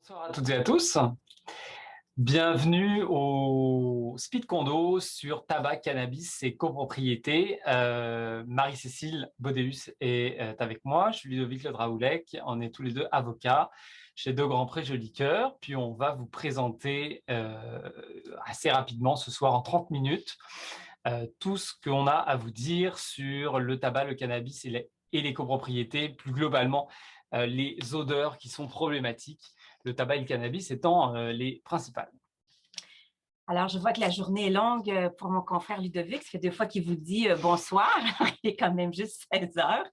Bonsoir à toutes et à tous. Bienvenue au Speed Condo sur tabac, cannabis et copropriété. Marie-Cécile Bodéus est avec moi. Je suis Ludovic Le Draoulec. On est tous les deux avocats chez De Grand Pré Joli Cœur. Puis on va vous présenter assez rapidement ce soir en 30 minutes tout ce qu'on a à vous dire sur le tabac, le cannabis et les copropriétés, plus globalement les odeurs qui sont problématiques, le tabac et le cannabis étant les principales. Alors, je vois que la journée est longue pour mon confrère Ludovic. Ça fait 2 fois qu'il vous dit bonsoir. Il est quand même juste 16 heures.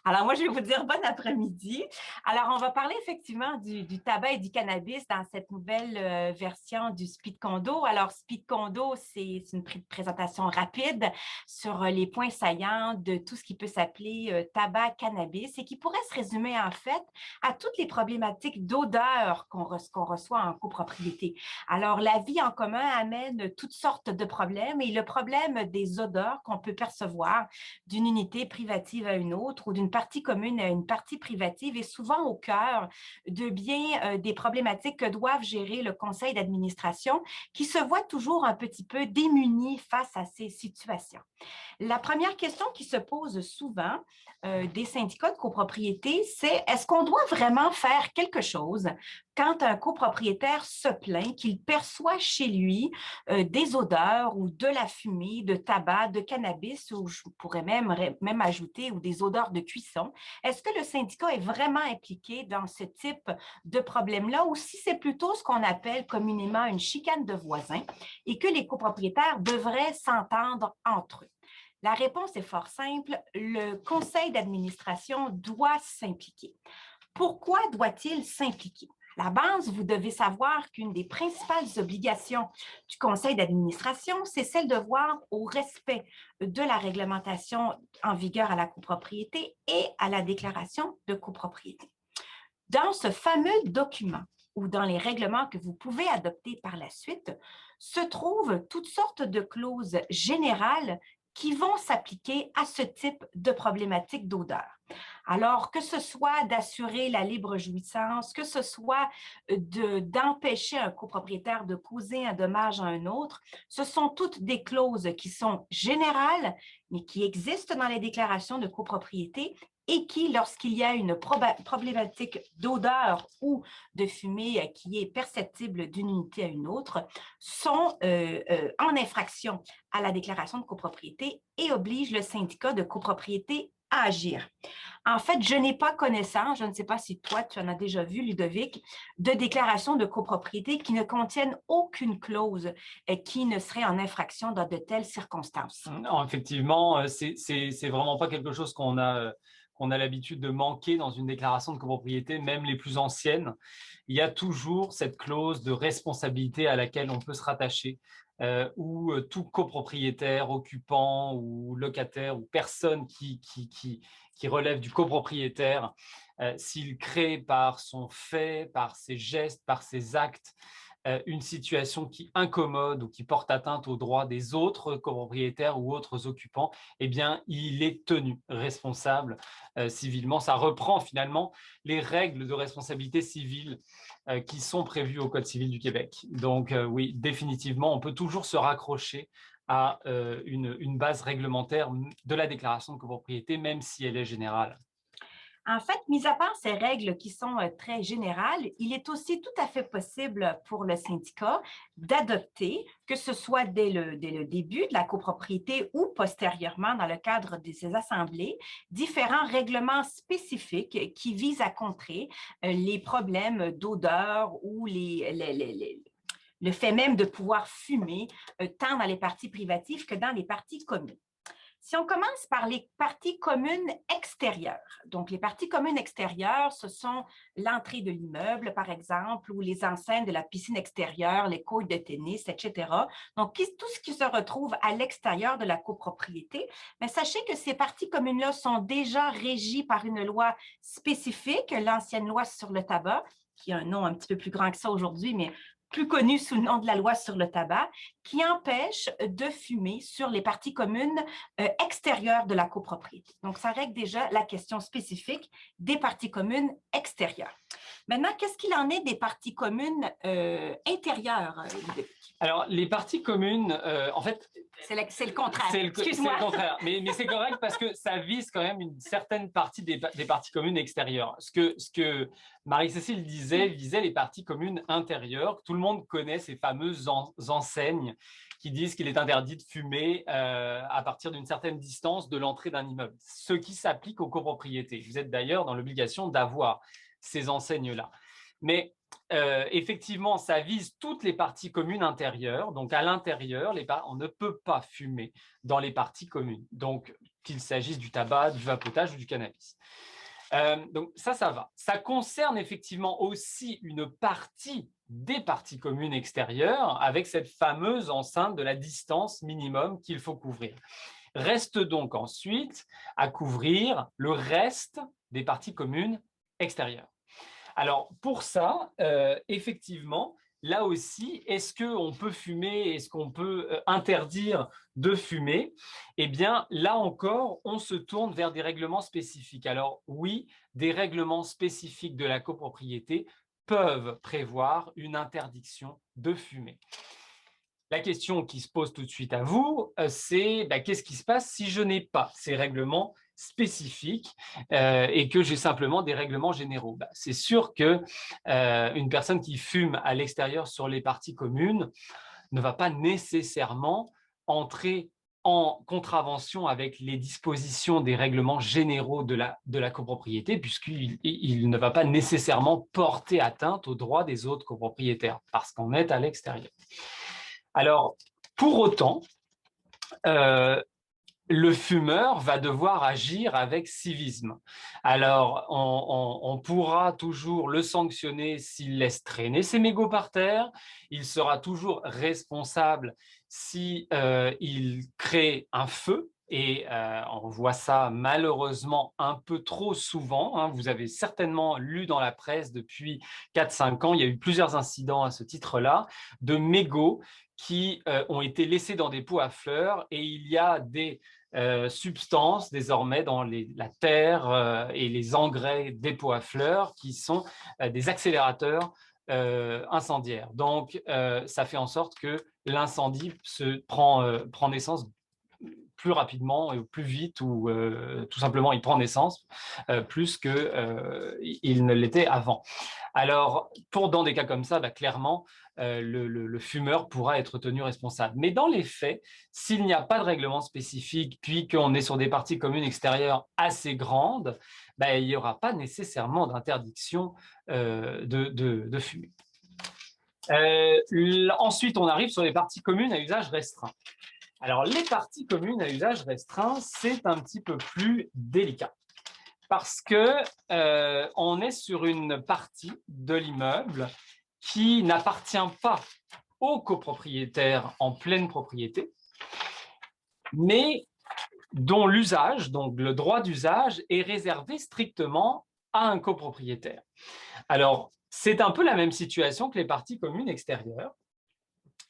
Alors, moi, je vais vous dire bon après-midi. Alors, on va parler effectivement du tabac et du cannabis dans cette nouvelle version du Speed Condo. Alors, Speed Condo, c'est une présentation rapide sur les points saillants de tout ce qui peut s'appeler tabac, cannabis et qui pourrait se résumer en fait à toutes les problématiques d'odeur qu'on reçoit en copropriété. Alors, la vie en commun amène toutes sortes de problèmes et le problème des odeurs qu'on peut percevoir d'une unité privative à une autre ou d'une partie commune à une partie privative est souvent au cœur de bien des problématiques que doivent gérer le conseil d'administration qui se voit toujours un petit peu démuni face à ces situations. La première question qui se pose souvent des syndicats de copropriété, c'est est-ce qu'on doit vraiment faire quelque chose quand un copropriétaire se plaint qu'il perçoit chez lui des odeurs ou de la fumée, de tabac, de cannabis, ou je pourrais même ajouter, ou des odeurs de cuisson. Est-ce que le syndicat est vraiment impliqué dans ce type de problème-là ou si c'est plutôt ce qu'on appelle communément une chicane de voisins et que les copropriétaires devraient s'entendre entre eux? La réponse est fort simple. Le conseil d'administration doit s'impliquer. Pourquoi doit-il s'impliquer? À la base, vous devez savoir qu'une des principales obligations du conseil d'administration, c'est celle de voir au respect de la réglementation en vigueur à la copropriété et à la déclaration de copropriété. Dans ce fameux document ou dans les règlements que vous pouvez adopter par la suite, se trouvent toutes sortes de clauses générales qui vont s'appliquer à ce type de problématique d'odeur. Alors, que ce soit d'assurer la libre jouissance, que ce soit d'empêcher un copropriétaire de causer un dommage à un autre, ce sont toutes des clauses qui sont générales, mais qui existent dans les déclarations de copropriété et qui, lorsqu'il y a une problématique d'odeur ou de fumée qui est perceptible d'une unité à une autre, sont en infraction à la déclaration de copropriété et obligent le syndicat de copropriété à agir. En fait, je n'ai pas connaissance, je ne sais pas si toi, tu en as déjà vu, Ludovic, de déclarations de copropriété qui ne contiennent aucune clause qui ne serait en infraction dans de telles circonstances. Non, effectivement, c'est vraiment pas quelque chose qu'on a l'habitude de manquer dans une déclaration de copropriété, même les plus anciennes. Il y a toujours cette clause de responsabilité à laquelle on peut se rattacher, où tout copropriétaire, occupant ou locataire ou personne qui relève du copropriétaire, s'il crée par son fait, par ses gestes, par ses actes, une situation qui incommode ou qui porte atteinte aux droits des autres copropriétaires ou autres occupants, eh bien, il est tenu responsable civilement. Ça reprend finalement les règles de responsabilité civile qui sont prévues au Code civil du Québec. Donc, oui, définitivement, on peut toujours se raccrocher à une base réglementaire de la déclaration de copropriété, même si elle est générale. En fait, mis à part ces règles qui sont très générales, il est aussi tout à fait possible pour le syndicat d'adopter, que ce soit dès le début de la copropriété ou postérieurement dans le cadre de ces assemblées, différents règlements spécifiques qui visent à contrer les problèmes d'odeur ou le fait même de pouvoir fumer tant dans les parties privatives que dans les parties communes. Si on commence par les parties communes extérieures, donc les parties communes extérieures, ce sont l'entrée de l'immeuble, par exemple, ou les enceintes de la piscine extérieure, les courts de tennis, etc. Donc, tout ce qui se retrouve à l'extérieur de la copropriété. Mais sachez que ces parties communes-là sont déjà régies par une loi spécifique, l'ancienne loi sur le tabac, qui a un nom un petit peu plus grand que ça aujourd'hui, mais plus connue sous le nom de la loi sur le tabac, qui empêche de fumer sur les parties communes extérieures de la copropriété. Donc, ça règle déjà la question spécifique des parties communes extérieures. Maintenant, qu'est-ce qu'il en est des parties communes intérieures, Ludovic? Alors, les parties communes, en fait, c'est le contraire. c'est Excuse-moi. le contraire. Mais c'est correct parce que ça vise quand même une certaine partie des parties communes extérieures. Ce que Marie-Cécile disait visait les parties communes intérieures. Tout le monde connaît ces fameuses enseignes qui disent qu'il est interdit de fumer à partir d'une certaine distance de l'entrée d'un immeuble, ce qui s'applique aux copropriétés. Vous êtes d'ailleurs dans l'obligation d'avoir ces enseignes-là. Mais effectivement, ça vise toutes les parties communes intérieures. Donc, à l'intérieur, on ne peut pas fumer dans les parties communes. Donc, qu'il s'agisse du tabac, du vapotage ou du cannabis. Donc, ça va. Ça concerne effectivement aussi une partie des parties communes extérieures avec cette fameuse enceinte de la distance minimum qu'il faut couvrir. Reste donc ensuite à couvrir le reste des parties communes extérieures. Alors, pour ça, effectivement, là aussi, est-ce qu'on peut fumer? Est-ce qu'on peut interdire de fumer? Eh bien, là encore, on se tourne vers des règlements spécifiques. Alors, oui, des règlements spécifiques de la copropriété peuvent prévoir une interdiction de fumer. La question qui se pose tout de suite à vous, c'est qu'est-ce qui se passe si je n'ai pas ces règlements spécifiques et que j'ai simplement des règlements généraux? C'est sûr qu'une personne qui fume à l'extérieur sur les parties communes ne va pas nécessairement entrer en contravention avec les dispositions des règlements généraux de la copropriété, puisqu'il ne va pas nécessairement porter atteinte aux droits des autres copropriétaires, parce qu'on est à l'extérieur. Alors, pour autant, le fumeur va devoir agir avec civisme. Alors, on pourra toujours le sanctionner s'il laisse traîner ses mégots par terre. Il sera toujours responsable s'il crée un feu. Et on voit ça malheureusement un peu trop souvent. Hein. Vous avez certainement lu dans la presse depuis 4-5 ans, il y a eu plusieurs incidents à ce titre-là, de mégots qui ont été laissés dans des pots à fleurs, et il y a des substances désormais dans la terre et les engrais des pots à fleurs qui sont des accélérateurs incendiaires. Donc, ça fait en sorte que l'incendie prend naissance plus rapidement, plus vite, ou tout simplement il prend naissance plus qu'il ne l'était avant. Alors, dans des cas comme ça, clairement, le fumeur pourra être tenu responsable. Mais dans les faits, s'il n'y a pas de règlement spécifique, puis qu'on est sur des parties communes extérieures assez grandes, il n'y aura pas nécessairement d'interdiction de fumer. Ensuite, on arrive sur les parties communes à usage restreint. Alors, les parties communes à usage restreint, c'est un petit peu plus délicat parce qu'on est sur une partie de l'immeuble qui n'appartient pas aux copropriétaires en pleine propriété, mais dont l'usage, donc le droit d'usage, est réservé strictement à un copropriétaire. Alors, c'est un peu la même situation que les parties communes extérieures.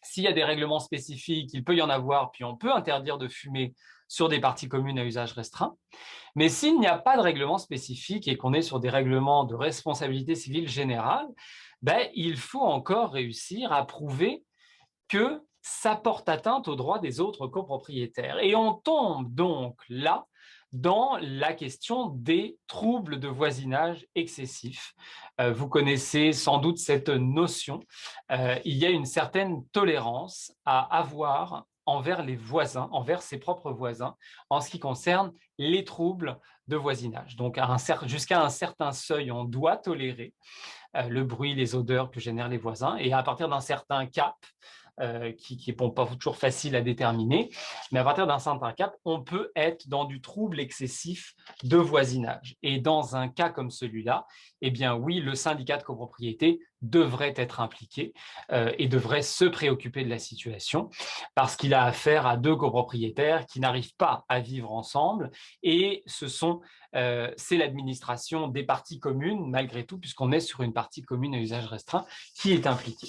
S'il y a des règlements spécifiques, il peut y en avoir, puis on peut interdire de fumer sur des parties communes à usage restreint. Mais s'il n'y a pas de règlement spécifique et qu'on est sur des règlements de responsabilité civile générale, il faut encore réussir à prouver que ça porte atteinte aux droits des autres copropriétaires. Et on tombe donc là dans la question des troubles de voisinage excessifs. Vous connaissez sans doute cette notion. Il y a une certaine tolérance à avoir envers les voisins, envers ses propres voisins, en ce qui concerne les troubles de voisinage. Donc, jusqu'à un certain seuil, on doit tolérer le bruit, les odeurs que génèrent les voisins, et à partir d'un certain cap, qui n'est pas toujours facile à déterminer, mais à partir d'un certain cap, on peut être dans du trouble excessif de voisinage. Et dans un cas comme celui-là, eh bien oui, le syndicat de copropriété devrait être impliqué et devrait se préoccuper de la situation parce qu'il a affaire à deux copropriétaires qui n'arrivent pas à vivre ensemble, et c'est l'administration des parties communes, malgré tout, puisqu'on est sur une partie commune à usage restreint, qui est impliquée.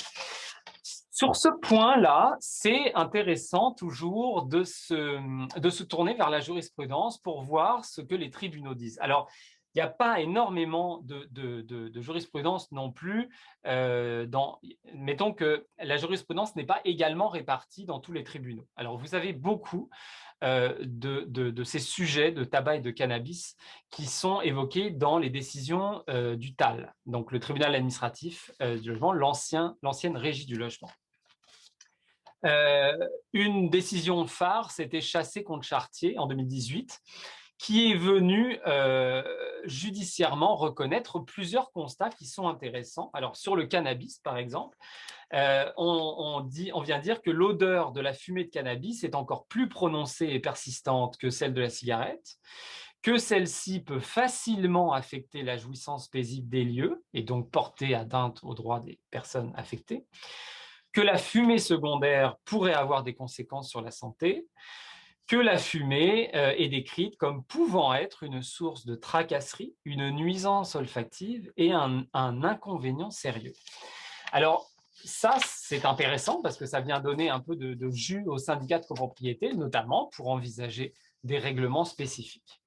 Sur ce point-là, c'est intéressant toujours de se tourner vers la jurisprudence pour voir ce que les tribunaux disent. Alors, il n'y a pas énormément de jurisprudence non plus. Mettons que la jurisprudence n'est pas également répartie dans tous les tribunaux. Alors, vous avez beaucoup de ces sujets de tabac et de cannabis qui sont évoqués dans les décisions du TAL, donc le tribunal administratif du logement, l'ancienne régie du logement. Une décision phare, c'était Chassé contre Chartier en 2018, qui est venu judiciairement reconnaître plusieurs constats qui sont intéressants. Alors, sur le cannabis, par exemple, on vient dire que l'odeur de la fumée de cannabis est encore plus prononcée et persistante que celle de la cigarette, que celle-ci peut facilement affecter la jouissance paisible des lieux et donc porter atteinte aux droits des personnes affectées, que la fumée secondaire pourrait avoir des conséquences sur la santé, que la fumée est décrite comme pouvant être une source de tracasserie, une nuisance olfactive et un inconvénient sérieux. Alors, ça, c'est intéressant parce que ça vient donner un peu de jus aux syndicats de copropriété, notamment pour envisager des règlements spécifiques.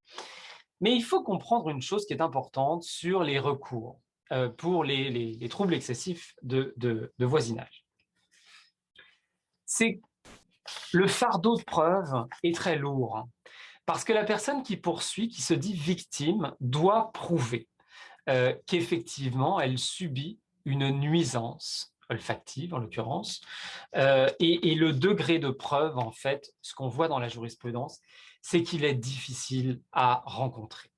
Mais il faut comprendre une chose qui est importante sur les recours pour les troubles excessifs de voisinage. C'est le fardeau de preuve est très lourd parce que la personne qui poursuit, qui se dit victime, doit prouver qu'effectivement, elle subit une nuisance olfactive, en l'occurrence, et le degré de preuve, en fait, ce qu'on voit dans la jurisprudence, c'est qu'il est difficile à rencontrer.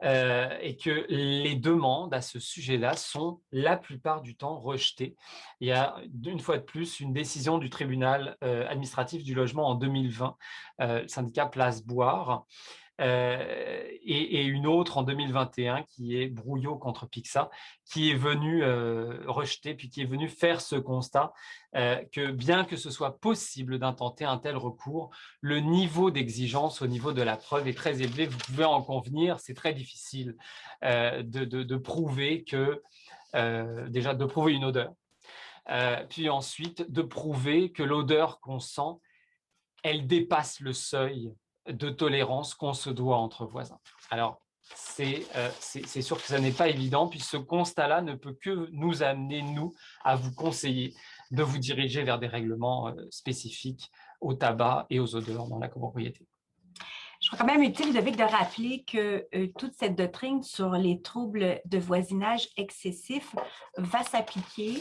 Et que les demandes à ce sujet-là sont la plupart du temps rejetées. Il y a une fois de plus une décision du tribunal administratif du logement en 2020, le syndicat Place Boire, et une autre en 2021 qui est Brouillot contre Pixa, qui est venu rejeter, puis qui est venu faire ce constat que bien que ce soit possible d'intenter un tel recours, le niveau d'exigence au niveau de la preuve est très élevé. Vous pouvez en convenir, c'est très difficile de prouver que, déjà de prouver une odeur, puis ensuite de prouver que l'odeur qu'on sent, elle dépasse le seuil de tolérance qu'on se doit entre voisins. Alors, c'est sûr que ça n'est pas évident, puis ce constat-là ne peut que nous amener, nous, à vous conseiller de vous diriger vers des règlements spécifiques au tabac et aux odeurs dans la copropriété. Je crois quand même utile, Ludovic, de rappeler que toute cette doctrine sur les troubles de voisinage excessifs va s'appliquer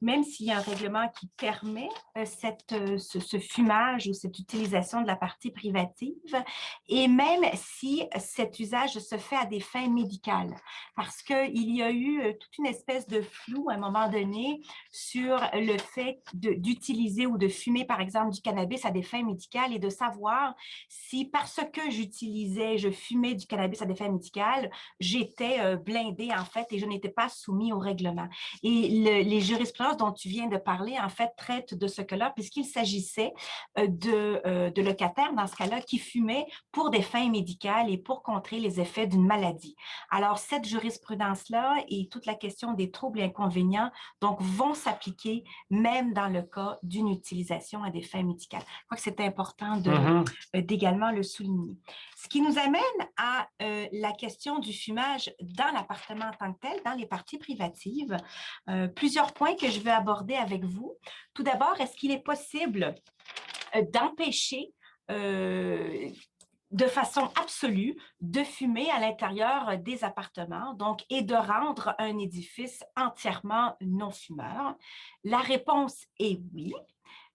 même s'il y a un règlement qui permet ce fumage ou cette utilisation de la partie privative, et même si cet usage se fait à des fins médicales. Parce qu'il y a eu toute une espèce de flou à un moment donné sur le fait d'utiliser ou de fumer, par exemple, du cannabis à des fins médicales et de savoir si parce que je fumais du cannabis à des fins médicales, j'étais blindée en fait et je n'étais pas soumise au règlement. Et les jurisprudences dont tu viens de parler, en fait, traitent de ce cas-là, puisqu'il s'agissait de locataires, dans ce cas-là, qui fumaient pour des fins médicales et pour contrer les effets d'une maladie. Alors, cette jurisprudence-là et toute la question des troubles et inconvénients, donc, vont s'appliquer même dans le cas d'une utilisation à des fins médicales. Je crois que c'est important d'également le souligner. Ce qui nous amène à la question du fumage dans l'appartement en tant que tel, dans les parties privatives. Plusieurs points que je veux aborder avec vous. Tout d'abord, est-ce qu'il est possible d'empêcher de façon absolue de fumer à l'intérieur des appartements, donc, et de rendre un édifice entièrement non fumeur? La réponse est oui.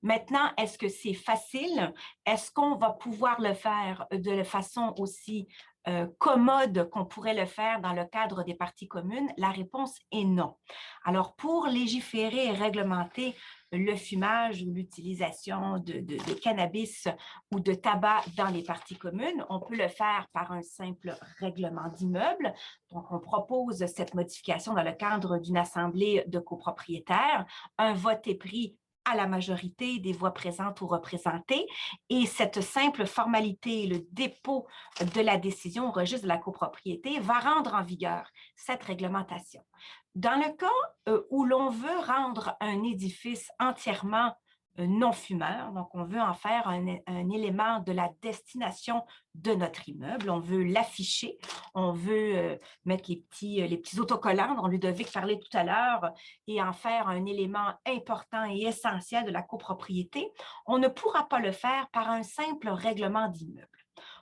Maintenant, est-ce que c'est facile? Est-ce qu'on va pouvoir le faire de façon aussi commode qu'on pourrait le faire dans le cadre des parties communes? La réponse est non. Alors, pour légiférer et réglementer le fumage ou l'utilisation de cannabis ou de tabac dans les parties communes, on peut le faire par un simple règlement d'immeuble. Donc, on propose cette modification dans le cadre d'une assemblée de copropriétaires. Un vote est pris à la majorité des voix présentes ou représentées. Et cette simple formalité, le dépôt de la décision au registre de la copropriété va rendre en vigueur cette réglementation. Dans le cas où l'on veut rendre un édifice entièrement non-fumeur. Donc, on veut en faire un élément de la destination de notre immeuble. On veut l'afficher. On veut mettre les petits autocollants dont Ludovic parlait tout à l'heure et en faire un élément important et essentiel de la copropriété. On ne pourra pas le faire par un simple règlement d'immeuble.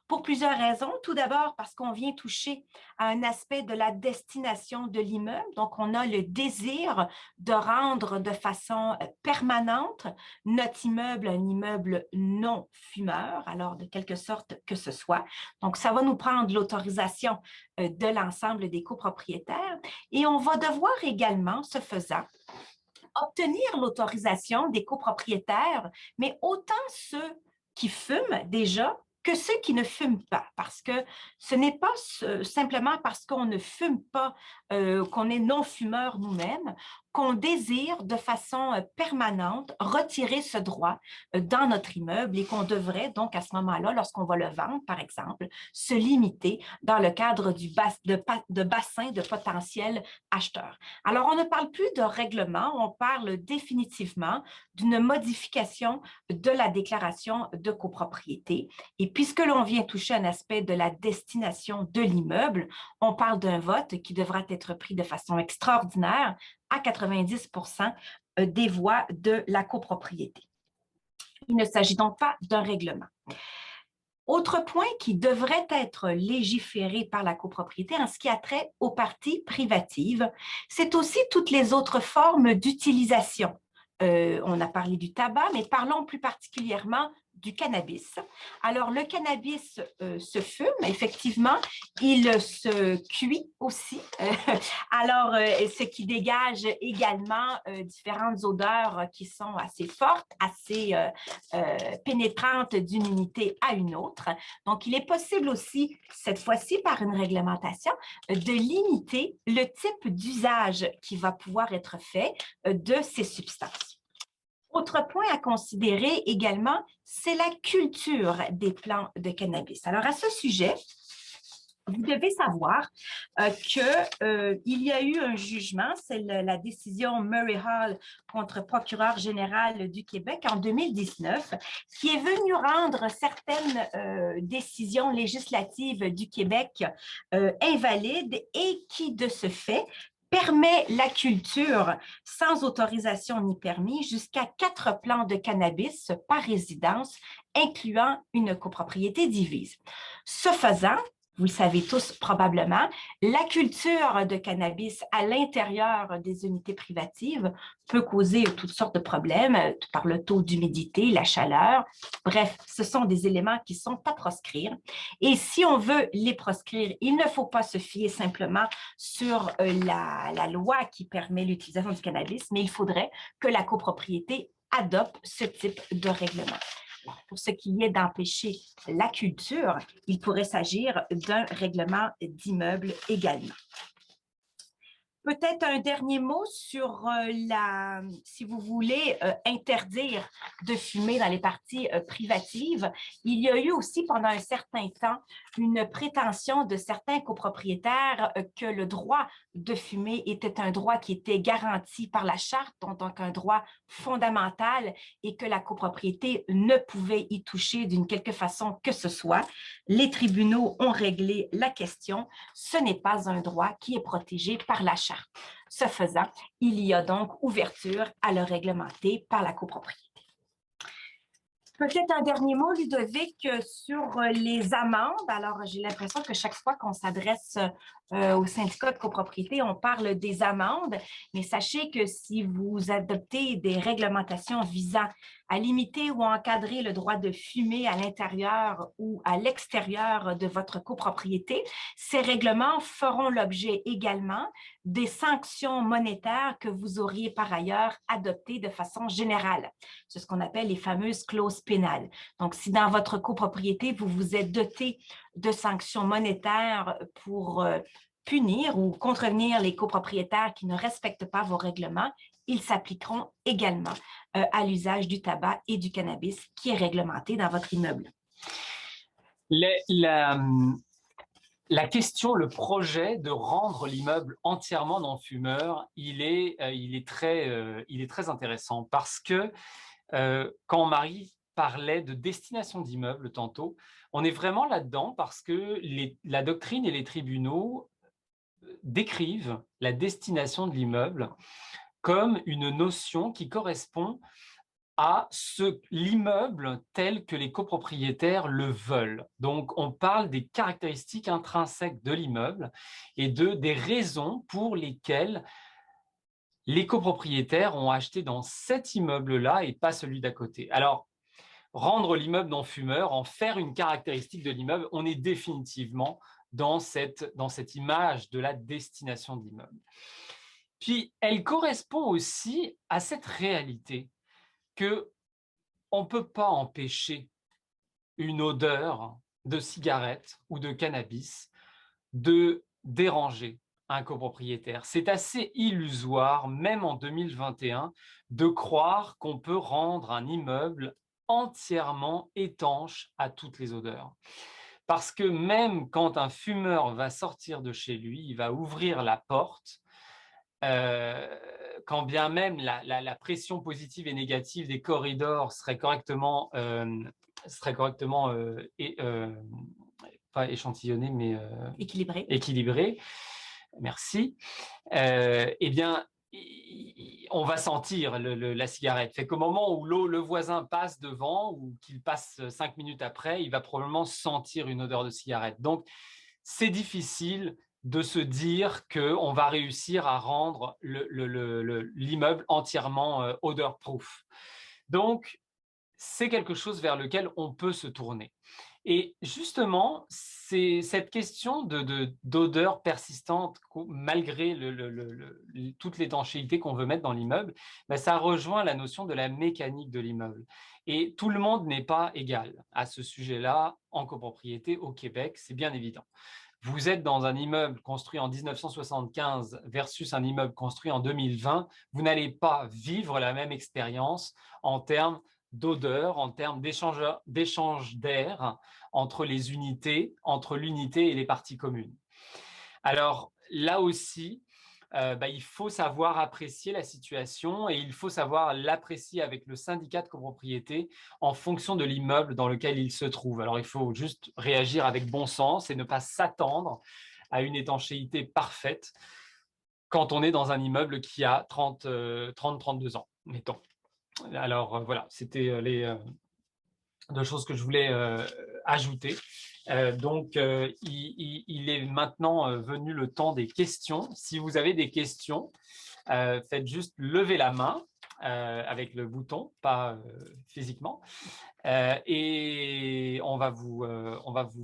Pour plusieurs raisons. Tout d'abord, parce qu'on vient toucher à un aspect de la destination de l'immeuble. Donc, on a le désir de rendre de façon permanente notre immeuble un immeuble non fumeur, alors de quelque sorte que ce soit. Donc, ça va nous prendre l'autorisation de l'ensemble des copropriétaires et on va devoir également, ce faisant, obtenir l'autorisation des copropriétaires, mais autant ceux qui fument déjà que ceux qui ne fument pas, parce que ce n'est pas simplement parce qu'on ne fume pas, qu'on est non-fumeur nous-mêmes, qu'on désire de façon permanente retirer ce droit dans notre immeuble et qu'on devrait donc à ce moment-là, lorsqu'on va le vendre, par exemple, se limiter dans le cadre de bassin de potentiels acheteurs. Alors, on ne parle plus de règlement, on parle définitivement d'une modification de la déclaration de copropriété. Et puisque l'on vient toucher un aspect de la destination de l'immeuble, on parle d'un vote qui devra être pris de façon extraordinaire à 90% des voix de la copropriété. Il ne s'agit donc pas d'un règlement. Autre point qui devrait être légiféré par la copropriété en ce qui a trait aux parties privatives, c'est aussi toutes les autres formes d'utilisation. On a parlé du tabac, mais parlons plus particulièrement du cannabis. Alors, le cannabis se fume, effectivement, il se cuit aussi. Alors, ce qui dégage également différentes odeurs qui sont assez fortes, assez pénétrantes d'une unité à une autre. Donc, il est possible aussi, cette fois-ci par une réglementation, de limiter le type d'usage qui va pouvoir être fait de ces substances. Autre point à considérer également, c'est la culture des plants de cannabis. Alors, à ce sujet, vous devez savoir qu'il y a eu un jugement, c'est la décision Murray Hall contre procureur général du Québec en 2019, qui est venu rendre certaines décisions législatives du Québec invalides et qui, de ce fait, permet la culture sans autorisation ni permis jusqu'à 4 plants de cannabis par résidence, incluant une copropriété divise. Ce faisant, vous le savez tous probablement, la culture de cannabis à l'intérieur des unités privatives peut causer toutes sortes de problèmes par le taux d'humidité, la chaleur. Bref, ce sont des éléments qui sont à proscrire. Et si on veut les proscrire, il ne faut pas se fier simplement sur la loi qui permet l'utilisation du cannabis, mais il faudrait que la copropriété adopte ce type de règlement. Pour ce qui est d'empêcher la culture, il pourrait s'agir d'un règlement d'immeuble également. Peut-être un dernier mot sur si vous voulez, interdire de fumer dans les parties privatives. Il y a eu aussi pendant un certain temps une prétention de certains copropriétaires que le droit de fumer était un droit qui était garanti par la charte, donc un droit fondamental et que la copropriété ne pouvait y toucher d'une quelque façon que ce soit. Les tribunaux ont réglé la question. Ce n'est pas un droit qui est protégé par la charte. Ce faisant, il y a donc ouverture à le réglementer par la copropriété. Peut-être un dernier mot, Ludovic, sur les amendes. Alors, j'ai l'impression que chaque fois qu'on s'adresse au syndicat de copropriété, on parle des amendes, mais sachez que si vous adoptez des réglementations visant à limiter ou encadrer le droit de fumer à l'intérieur ou à l'extérieur de votre copropriété, ces règlements feront l'objet également des sanctions monétaires que vous auriez par ailleurs adoptées de façon générale. C'est ce qu'on appelle les fameuses clauses pénales. Donc, si dans votre copropriété, vous vous êtes doté de sanctions monétaires pour punir ou contrevenir les copropriétaires qui ne respectent pas vos règlements, ils s'appliqueront également à l'usage du tabac et du cannabis qui est réglementé dans votre immeuble. La question, le projet de rendre l'immeuble entièrement non fumeur, il est très intéressant parce que quand Marie parlait de destination d'immeubles tantôt, on est vraiment là-dedans parce que la doctrine et les tribunaux décrivent la destination de l'immeuble comme une notion qui correspond à l'immeuble tel que les copropriétaires le veulent. Donc, on parle des caractéristiques intrinsèques de l'immeuble et des raisons pour lesquelles les copropriétaires ont acheté dans cet immeuble-là et pas celui d'à côté. Alors, rendre l'immeuble non fumeur, en faire une caractéristique de l'immeuble, on est définitivement dans cette image de la destination de l'immeuble. Puis, elle correspond aussi à cette réalité qu'on ne peut pas empêcher une odeur de cigarette ou de cannabis de déranger un copropriétaire. C'est assez illusoire, même en 2021, de croire qu'on peut rendre un immeuble entièrement étanche à toutes les odeurs. Parce que même quand un fumeur va sortir de chez lui, il va ouvrir la porte, quand bien même la pression positive et négative des corridors serait correctement, pas échantillonnée, mais équilibrée. Merci. Eh bien, on va sentir la cigarette. Fait qu'au moment où le voisin passe devant ou qu'il passe 5 minutes après, il va probablement sentir une odeur de cigarette. Donc, c'est difficile de se dire qu'on va réussir à rendre l'immeuble entièrement odor-proof. Donc, c'est quelque chose vers lequel on peut se tourner. Et justement, c'est cette question d'odeur persistante, malgré toute l'étanchéité qu'on veut mettre dans l'immeuble, ben, ça rejoint la notion de la mécanique de l'immeuble. Et tout le monde n'est pas égal à ce sujet-là en copropriété au Québec, c'est bien évident. Vous êtes dans un immeuble construit en 1975 versus un immeuble construit en 2020, vous n'allez pas vivre la même expérience en termes d'odeur, en termes d'échange d'air entre les unités, entre l'unité et les parties communes. Alors là aussi, il faut savoir apprécier la situation et il faut savoir l'apprécier avec le syndicat de copropriété en fonction de l'immeuble dans lequel il se trouve. Alors, il faut juste réagir avec bon sens et ne pas s'attendre à une étanchéité parfaite quand on est dans un immeuble qui a 30-32 ans, mettons. Alors, voilà, c'était les deux choses que je voulais ajouter. Donc, il est maintenant venu le temps des questions. Si vous avez des questions, faites juste lever la main avec le bouton, pas physiquement. Et on va vous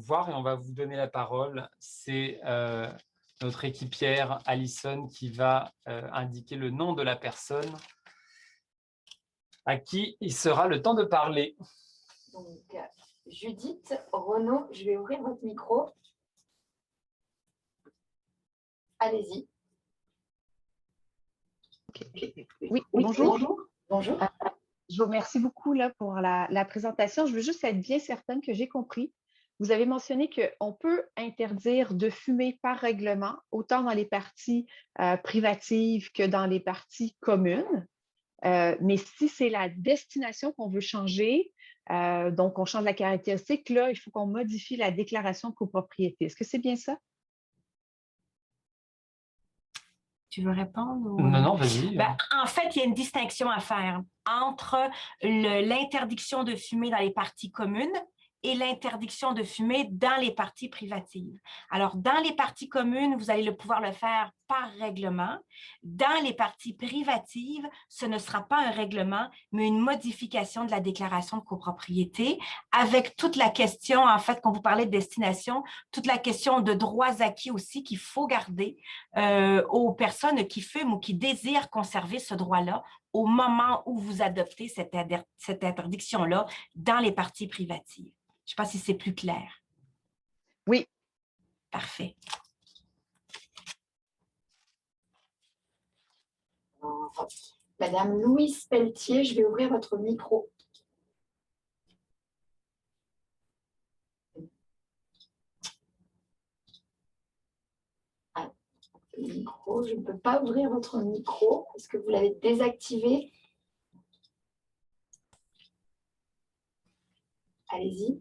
voir et on va vous donner la parole. C'est notre équipière Alison qui va indiquer le nom de la personne à qui il sera le temps de parler. Donc, Judith, Renaud, je vais ouvrir votre micro. Allez-y. Oui, bonjour. Bonjour. Je vous remercie beaucoup là, pour la présentation. Je veux juste être bien certaine que j'ai compris. Vous avez mentionné qu'on peut interdire de fumer par règlement, autant dans les parties privatives que dans les parties communes. Mais si c'est la destination qu'on veut changer, donc on change la caractéristique, là, il faut qu'on modifie la déclaration de copropriété. Est-ce que c'est bien ça? Tu veux répondre? Ou... Non, vas-y. En fait, il y a une distinction à faire entre l'interdiction de fumer dans les parties communes et l'interdiction de fumer dans les parties privatives. Alors, dans les parties communes, vous allez pouvoir le faire par règlement. Dans les parties privatives, ce ne sera pas un règlement, mais une modification de la déclaration de copropriété avec toute la question, en fait, quand vous parlez de destination, toute la question de droits acquis aussi qu'il faut garder aux personnes qui fument ou qui désirent conserver ce droit-là au moment où vous adoptez cette interdiction-là dans les parties privatives. Je ne sais pas si c'est plus clair. Oui. Parfait. Madame Louise Pelletier, je vais ouvrir votre micro. Ah, le micro, je ne peux pas ouvrir votre micro. Est-ce que vous l'avez désactivé? Allez-y.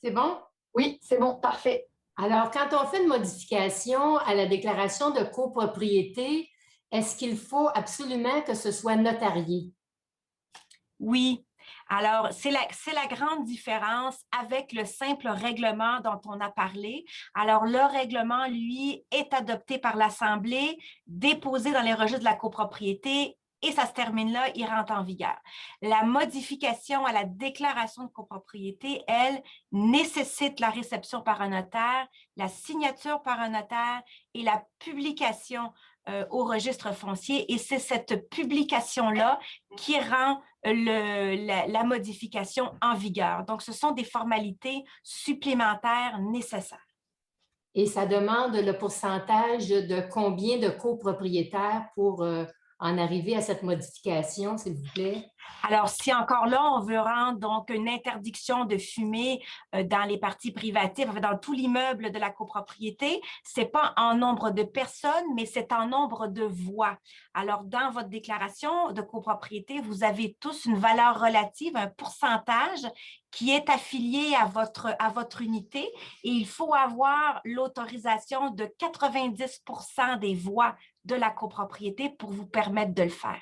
C'est bon? Oui, c'est bon, parfait. Alors, quand on fait une modification à la déclaration de copropriété, est-ce qu'il faut absolument que ce soit notarié? Oui. Alors, c'est la grande différence avec le simple règlement dont on a parlé. Alors, le règlement, lui, est adopté par l'Assemblée, déposé dans les registres de la copropriété et ça se termine là, il rentre en vigueur. La modification à la déclaration de copropriété, elle, nécessite la réception par un notaire, la signature par un notaire et la publication au registre foncier. Et c'est cette publication-là qui rend la modification en vigueur. Donc, ce sont des formalités supplémentaires nécessaires. Et ça demande le pourcentage de combien de copropriétaires pour en arriver à cette modification, s'il vous plaît? Alors, si encore là, on veut rendre donc une interdiction de fumer dans les parties privatives, dans tout l'immeuble de la copropriété, ce n'est pas en nombre de personnes, mais c'est en nombre de voix. Alors, dans votre déclaration de copropriété, vous avez tous une valeur relative, un pourcentage qui est affilié à votre unité et il faut avoir l'autorisation de 90% des voix de la copropriété pour vous permettre de le faire.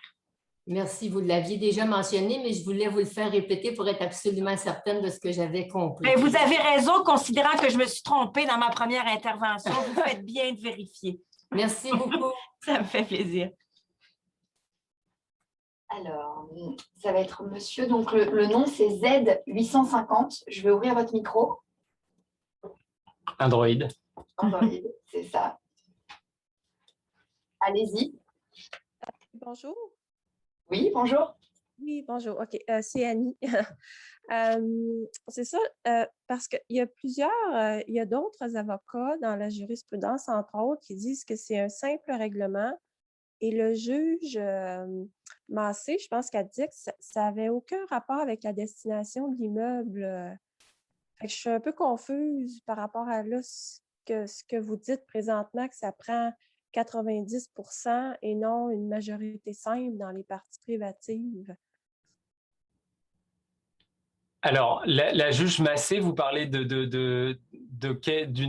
Merci, vous l'aviez déjà mentionné, mais je voulais vous le faire répéter pour être absolument certaine de ce que j'avais compris. Bien, vous avez raison, considérant que je me suis trompée dans ma première intervention. Vous faites bien de vérifier. Merci beaucoup. Ça me fait plaisir. Alors, ça va être monsieur, donc le nom c'est Z850. Je vais ouvrir votre micro. Android. Android, c'est ça. Allez-y. Bonjour. Oui, bonjour. Oui, bonjour. OK, c'est Annie. C'est ça, parce qu'il y a il y a d'autres avocats dans la jurisprudence, entre autres, qui disent que c'est un simple règlement et le juge Massé, je pense qu'elle dit que ça n'avait aucun rapport avec la destination de l'immeuble. Fait que je suis un peu confuse par rapport à là, ce que vous dites présentement, que ça prend 90% et non une majorité simple dans les parties privatives. Alors, la juge Massé, vous parlez d'une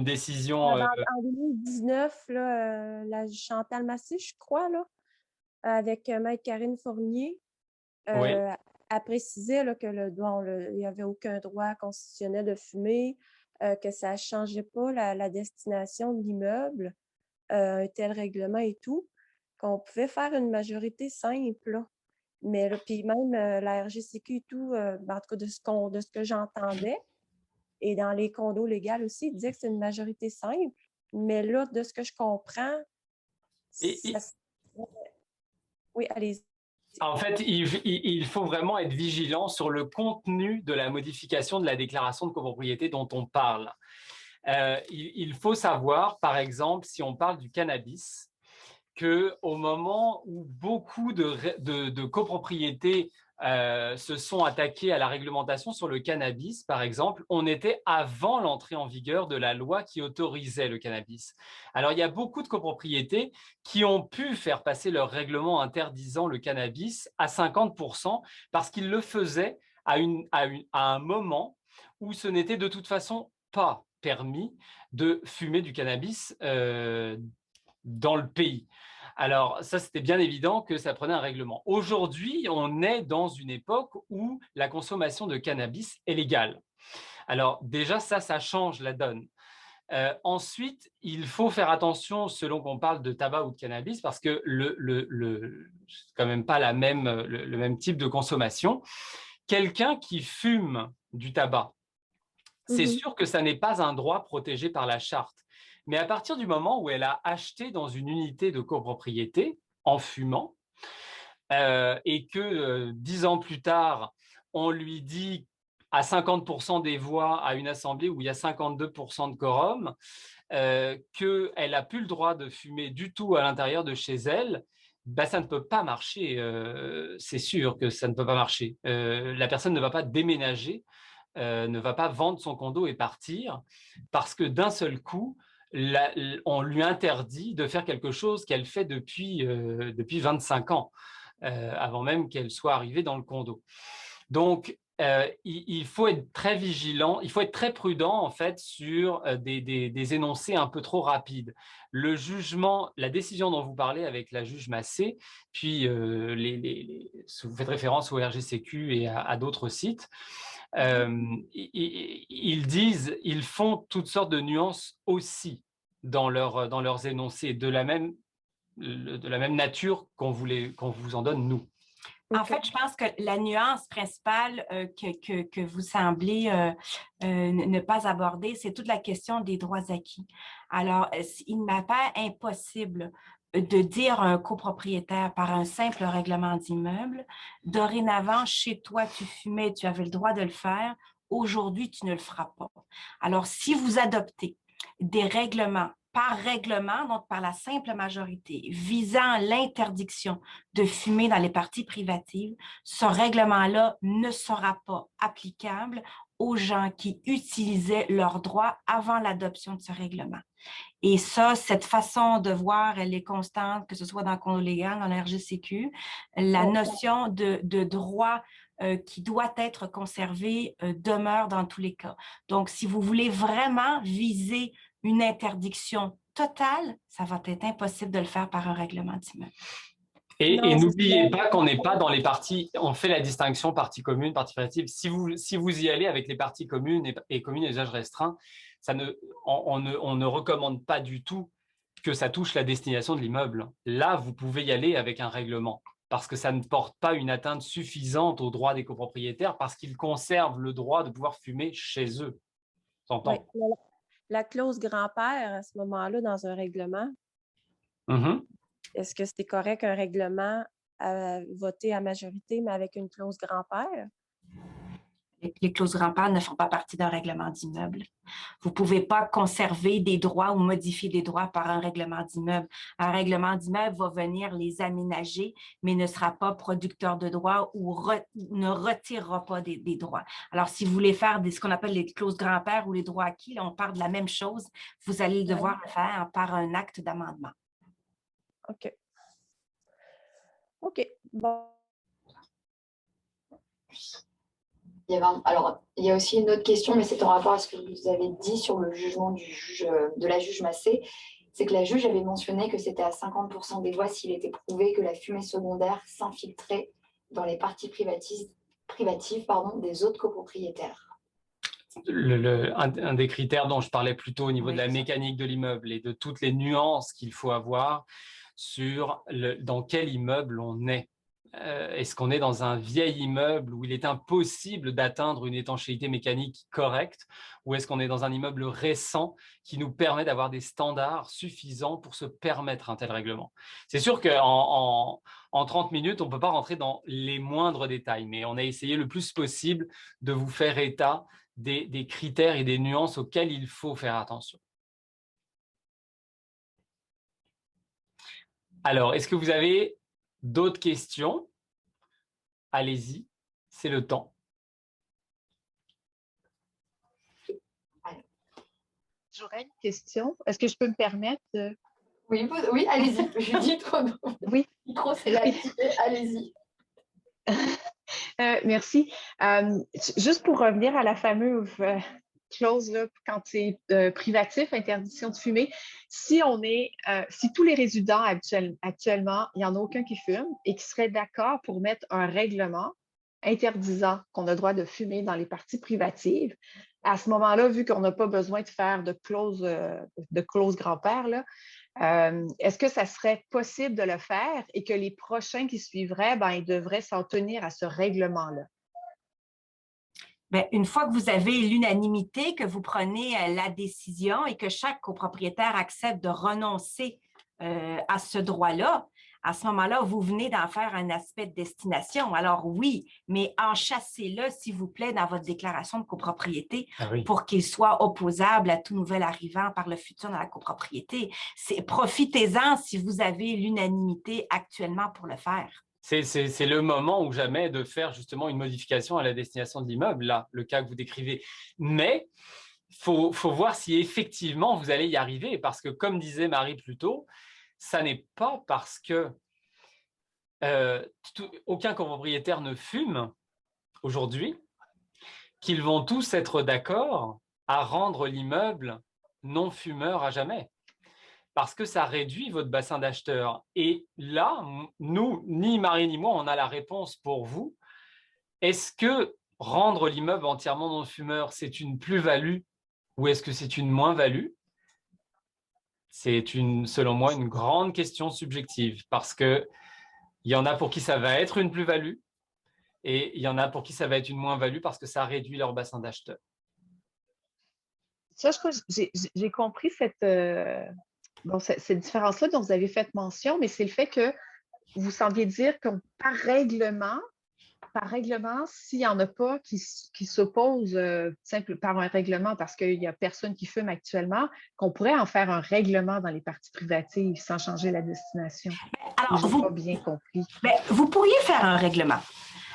décision... En 2019, là, la Chantal Massé, je crois, là, avec Maître Karine Fournier, Oui. a précisé là, que il n'y avait aucun droit constitutionnel de fumer, que ça ne changeait pas la destination de l'immeuble, un tel règlement et tout, qu'on pouvait faire une majorité simple. Là. Mais là, puis même la RGCQ et tout, en tout cas de ce que j'entendais, et dans les condos légaux aussi, ils disaient que c'est une majorité simple. Mais là, de ce que je comprends, oui, allez-y. En fait, il faut vraiment être vigilant sur le contenu de la modification de la déclaration de copropriété dont on parle. Il faut savoir, par exemple, si on parle du cannabis, qu'au moment où beaucoup de copropriétés se sont attaquées à la réglementation sur le cannabis, par exemple, on était avant l'entrée en vigueur de la loi qui autorisait le cannabis. Alors, il y a beaucoup de copropriétés qui ont pu faire passer leur règlement interdisant le cannabis à 50% parce qu'ils le faisaient à un moment où ce n'était de toute façon pas permis de fumer du cannabis dans le pays. Alors, ça, c'était bien évident que ça prenait un règlement. Aujourd'hui, on est dans une époque où la consommation de cannabis est légale. Alors, déjà, ça change la donne. Ensuite, il faut faire attention selon qu'on parle de tabac ou de cannabis parce que c'est quand même pas le même type de consommation. Quelqu'un qui fume du tabac, c'est sûr que ça n'est pas un droit protégé par la charte. Mais à partir du moment où elle a acheté dans une unité de copropriété en fumant et que 10 ans plus tard, on lui dit à 50% des voix à une assemblée où il y a 52% de quorum qu'elle n'a plus le droit de fumer du tout à l'intérieur de chez elle, bah, ça ne peut pas marcher. C'est sûr que ça ne peut pas marcher. La personne ne va pas déménager, ne va pas vendre son condo et partir parce que d'un seul coup, on lui interdit de faire quelque chose qu'elle fait depuis 25 ans, avant même qu'elle soit arrivée dans le condo. Donc, il faut être très vigilant, il faut être très prudent en fait sur des énoncés un peu trop rapides. Le jugement, la décision dont vous parlez avec la juge Massé, puis vous faites référence au RGCQ et à d'autres sites, ils font toutes sortes de nuances aussi dans leurs énoncés, de la même nature qu'on vous en donne nous. En fait, je pense que la nuance principale que vous semblez ne pas aborder, c'est toute la question des droits acquis. Alors, il m'apparaît impossible de dire à un copropriétaire par un simple règlement d'immeuble, dorénavant, chez toi, tu fumais, tu avais le droit de le faire, aujourd'hui, tu ne le feras pas. Alors, si vous adoptez des règlements par règlement, donc par la simple majorité, visant l'interdiction de fumer dans les parties privatives, ce règlement-là ne sera pas applicable aux gens qui utilisaient leurs droits avant l'adoption de ce règlement. Et ça, cette façon de voir, elle est constante, que ce soit dans le Condo légal, dans le RGCQ. La notion de droit qui doit être conservé demeure dans tous les cas. Donc, si vous voulez vraiment viser une interdiction totale, ça va être impossible de le faire par un règlement d'immeuble. Et n'oubliez pas qu'on n'est pas dans les parties, on fait la distinction partie commune, partie privative. Si vous y allez avec les parties communes et communes et usages restreints, on ne recommande pas du tout que ça touche la destination de l'immeuble. Là, vous pouvez y aller avec un règlement parce que ça ne porte pas une atteinte suffisante aux droits des copropriétaires parce qu'ils conservent le droit de pouvoir fumer chez eux. Oui, la clause grand-père, à ce moment-là, dans un règlement, est-ce que c'est correct un règlement voté à majorité, mais avec une clause grand-père? Les clauses grand-père ne font pas partie d'un règlement d'immeuble. Vous ne pouvez pas conserver des droits ou modifier des droits par un règlement d'immeuble. Un règlement d'immeuble va venir les aménager, mais ne sera pas producteur de droits ou ne retirera pas des droits. Alors, si vous voulez faire ce qu'on appelle les clauses grand-père ou les droits acquis, là, on parle de la même chose, vous allez devoir le faire par un acte d'amendement. OK. OK. Bon. Alors, il y a aussi une autre question, mais c'est en rapport à ce que vous avez dit sur le jugement de la juge Massé. C'est que la juge avait mentionné que c'était à 50% des voix s'il était prouvé que la fumée secondaire s'infiltrait dans les parties privatives des autres copropriétaires. Un des critères dont je parlais plus tôt au niveau de la mécanique de l'immeuble et de toutes les nuances qu'il faut avoir sur dans quel immeuble on est. Est-ce qu'on est dans un vieil immeuble où il est impossible d'atteindre une étanchéité mécanique correcte ou est-ce qu'on est dans un immeuble récent qui nous permet d'avoir des standards suffisants pour se permettre un tel règlement? C'est sûr qu'en 30 minutes, on ne peut pas rentrer dans les moindres détails, mais on a essayé le plus possible de vous faire état des critères et des nuances auxquels il faut faire attention. Alors, est-ce que vous avez d'autres questions? Allez-y, c'est le temps. J'aurais une question. Est-ce que je peux me permettre? Oui, allez-y. Je dis trop. Oui. Trop, c'est l'activité. Allez-y. Merci. Juste pour revenir à la fameuse clause là, quand c'est privatif, interdiction de fumer, si tous les résidents actuellement, il n'y en a aucun qui fume et qui serait d'accord pour mettre un règlement interdisant qu'on a le droit de fumer dans les parties privatives, à ce moment-là, vu qu'on n'a pas besoin de faire de clause grand-père, là, est-ce que ça serait possible de le faire et que les prochains qui suivraient, ils devraient s'en tenir à ce règlement-là? Bien, une fois que vous avez l'unanimité, que vous prenez la décision et que chaque copropriétaire accepte de renoncer à ce droit-là, à ce moment-là, vous venez d'en faire un aspect de destination. Alors oui, mais enchâssez-le, s'il vous plaît, dans votre déclaration de copropriété pour qu'il soit opposable à tout nouvel arrivant par le futur dans la copropriété. Profitez-en si vous avez l'unanimité actuellement pour le faire. C'est le moment ou jamais de faire justement une modification à la destination de l'immeuble, là, le cas que vous décrivez. Mais il faut voir si effectivement vous allez y arriver, parce que comme disait Marie plus tôt, ça n'est pas parce que aucun copropriétaire ne fume aujourd'hui qu'ils vont tous être d'accord à rendre l'immeuble non fumeur à jamais, parce que ça réduit votre bassin d'acheteurs. Et là, nous, ni Marie ni moi, on a la réponse pour vous. Est-ce que rendre l'immeuble entièrement non fumeur, c'est une plus-value ou est-ce que c'est une moins-value? C'est selon moi, une grande question subjective, parce que il y en a pour qui ça va être une plus-value et il y en a pour qui ça va être une moins-value parce que ça réduit leur bassin d'acheteurs. Ça, je crois que j'ai compris cette différence-là dont vous avez fait mention, mais c'est le fait que vous sembliez dire que par règlement, s'il n'y en a pas qui s'opposent simple par un règlement parce qu'il n'y a personne qui fume actuellement, qu'on pourrait en faire un règlement dans les parties privatives sans changer la destination. Alors, je n'ai pas bien compris. Vous pourriez faire un règlement.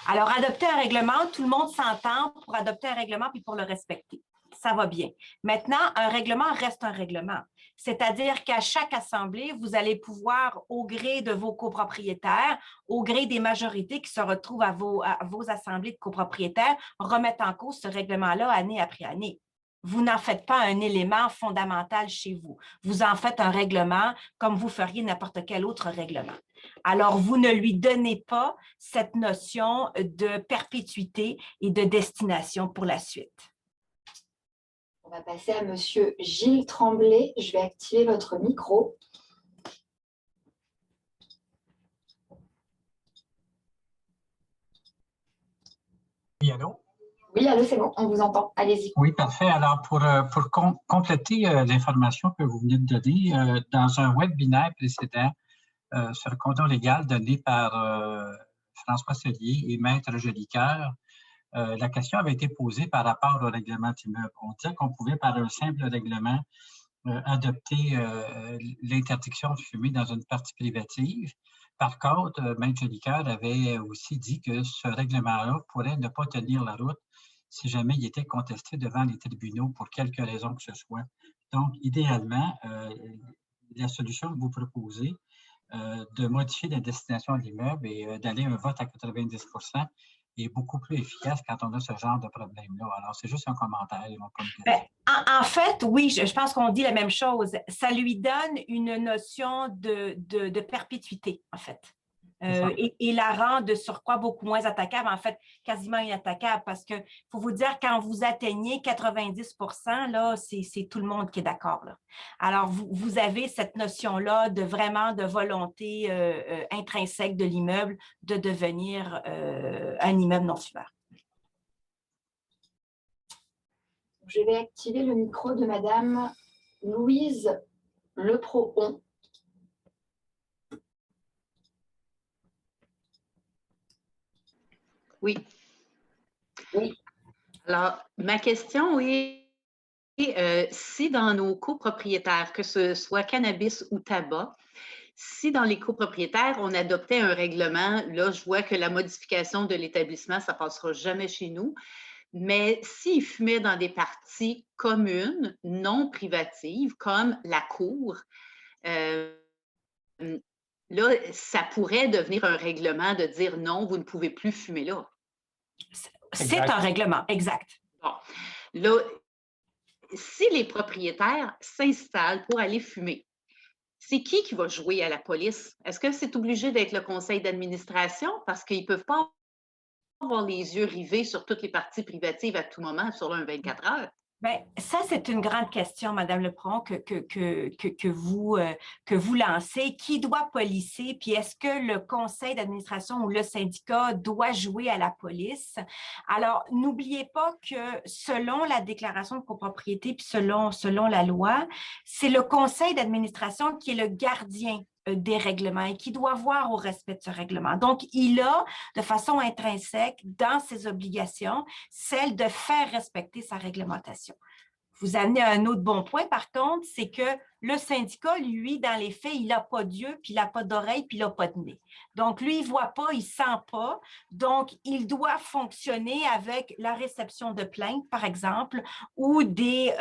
Alors, adopter un règlement, tout le monde s'entend pour adopter un règlement puis pour le respecter. Ça va bien. Maintenant, un règlement reste un règlement. C'est-à-dire qu'à chaque assemblée, vous allez pouvoir, au gré de vos copropriétaires, au gré des majorités qui se retrouvent à vos assemblées de copropriétaires, remettre en cause ce règlement-là année après année. Vous n'en faites pas un élément fondamental chez vous. Vous en faites un règlement comme vous feriez n'importe quel autre règlement. Alors, vous ne lui donnez pas cette notion de perpétuité et de destination pour la suite. On va passer à Monsieur Gilles Tremblay. Je vais activer votre micro. Oui, allô? Oui, allô, c'est bon, on vous entend. Allez-y. Oui, parfait. Alors, pour compléter l'information que vous venez de donner, dans un webinaire précédent sur le condo légal donné par François Sellier et Maître Jolicoeur, la question avait été posée par rapport au règlement d'immeuble. On disait qu'on pouvait, par un simple règlement, adopter l'interdiction de fumer dans une partie privative. Par contre, Maître Jolicoeur avait aussi dit que ce règlement-là pourrait ne pas tenir la route si jamais il était contesté devant les tribunaux pour quelque raison que ce soit. Donc, idéalement, la solution que vous proposez de modifier la destination de l'immeuble et d'aller à un vote à 90% est beaucoup plus efficace quand on a ce genre de problème-là. Alors, c'est juste un commentaire. En fait, oui, je pense qu'on dit la même chose. Ça lui donne une notion de perpétuité, en fait. Et la rend de surcroît beaucoup moins attaquable, en fait, quasiment inattaquable, parce que faut vous dire, quand vous atteignez 90%, là, c'est tout le monde qui est d'accord. Alors, vous avez cette notion-là de vraiment de volonté intrinsèque de l'immeuble de devenir un immeuble non fumeur. Je vais activer le micro de Madame Louise Leprohon. Oui. Oui. Alors, ma question est, si dans nos copropriétaires, que ce soit cannabis ou tabac, si dans les copropriétaires, on adoptait un règlement, là, je vois que la modification de l'établissement, ça ne passera jamais chez nous, mais s'ils fumaient dans des parties communes, non privatives, comme la cour, là, ça pourrait devenir un règlement de dire non, vous ne pouvez plus fumer là. C'est un règlement, exact. Bon. Là, si les propriétaires s'installent pour aller fumer, c'est qui va jouer à la police? Est-ce que c'est obligé d'être le conseil d'administration? Parce qu'ils ne peuvent pas avoir les yeux rivés sur toutes les parties privatives à tout moment sur un 24 heures. Bien, ça, c'est une grande question, Madame Leprohon, que vous lancez. Qui doit policer? Puis est-ce que le conseil d'administration ou le syndicat doit jouer à la police? Alors, n'oubliez pas que selon la déclaration de copropriété puis selon la loi, c'est le conseil d'administration qui est le gardien des règlements et qui doit voir au respect de ce règlement. Donc, il a, de façon intrinsèque, dans ses obligations, celle de faire respecter sa réglementation. Vous amenez un autre bon point, par contre, c'est que Le syndicat, lui, dans les faits, il n'a pas d'yeux, puis il n'a pas d'oreille, puis il n'a pas de nez. Donc, lui, il ne voit pas, il ne sent pas. Donc, il doit fonctionner avec la réception de plaintes, par exemple, ou des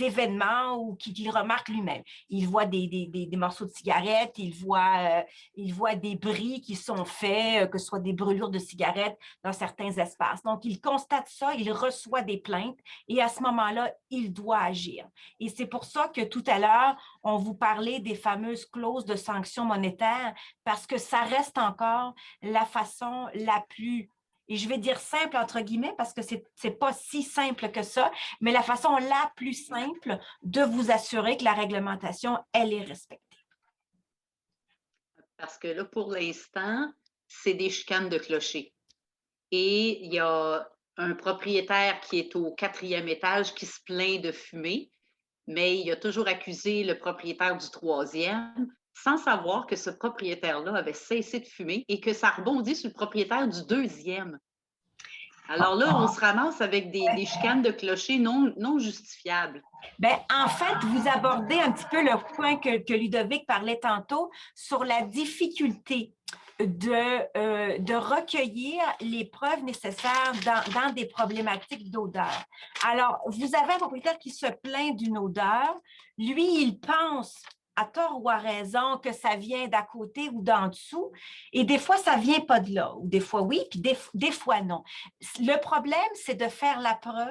événements ou qu'il remarque lui-même. Il voit des morceaux de cigarettes, il voit des bris qui sont faits, que ce soit des brûlures de cigarettes dans certains espaces. Donc, il constate ça, il reçoit des plaintes et à ce moment-là, il doit agir. Et c'est pour ça que tout à l'heure, on vous parlait des fameuses clauses de sanctions monétaires parce que ça reste encore la façon la plus, et je vais dire simple entre guillemets parce que ce n'est pas si simple que ça, mais la façon la plus simple de vous assurer que la réglementation, elle est respectée. Parce que là, pour l'instant, c'est des chicanes de clocher. Et il y a un propriétaire qui est au 4e étage qui se plaint de fumer, mais il a toujours accusé le propriétaire du 3e sans savoir que ce propriétaire-là avait cessé de fumer et que ça rebondit sur le propriétaire du 2e. Alors là, on se ramasse avec des chicanes de clocher non justifiables. Bien, en fait, vous abordez un petit peu le point que Ludovic parlait tantôt sur la difficulté de recueillir les preuves nécessaires dans des problématiques d'odeur. Alors, vous avez un propriétaire qui se plaint d'une odeur. Lui, il pense à tort ou à raison que ça vient d'à côté ou d'en dessous. Et des fois, ça ne vient pas de là. Ou des fois, oui, puis des fois, non. Le problème, c'est de faire la preuve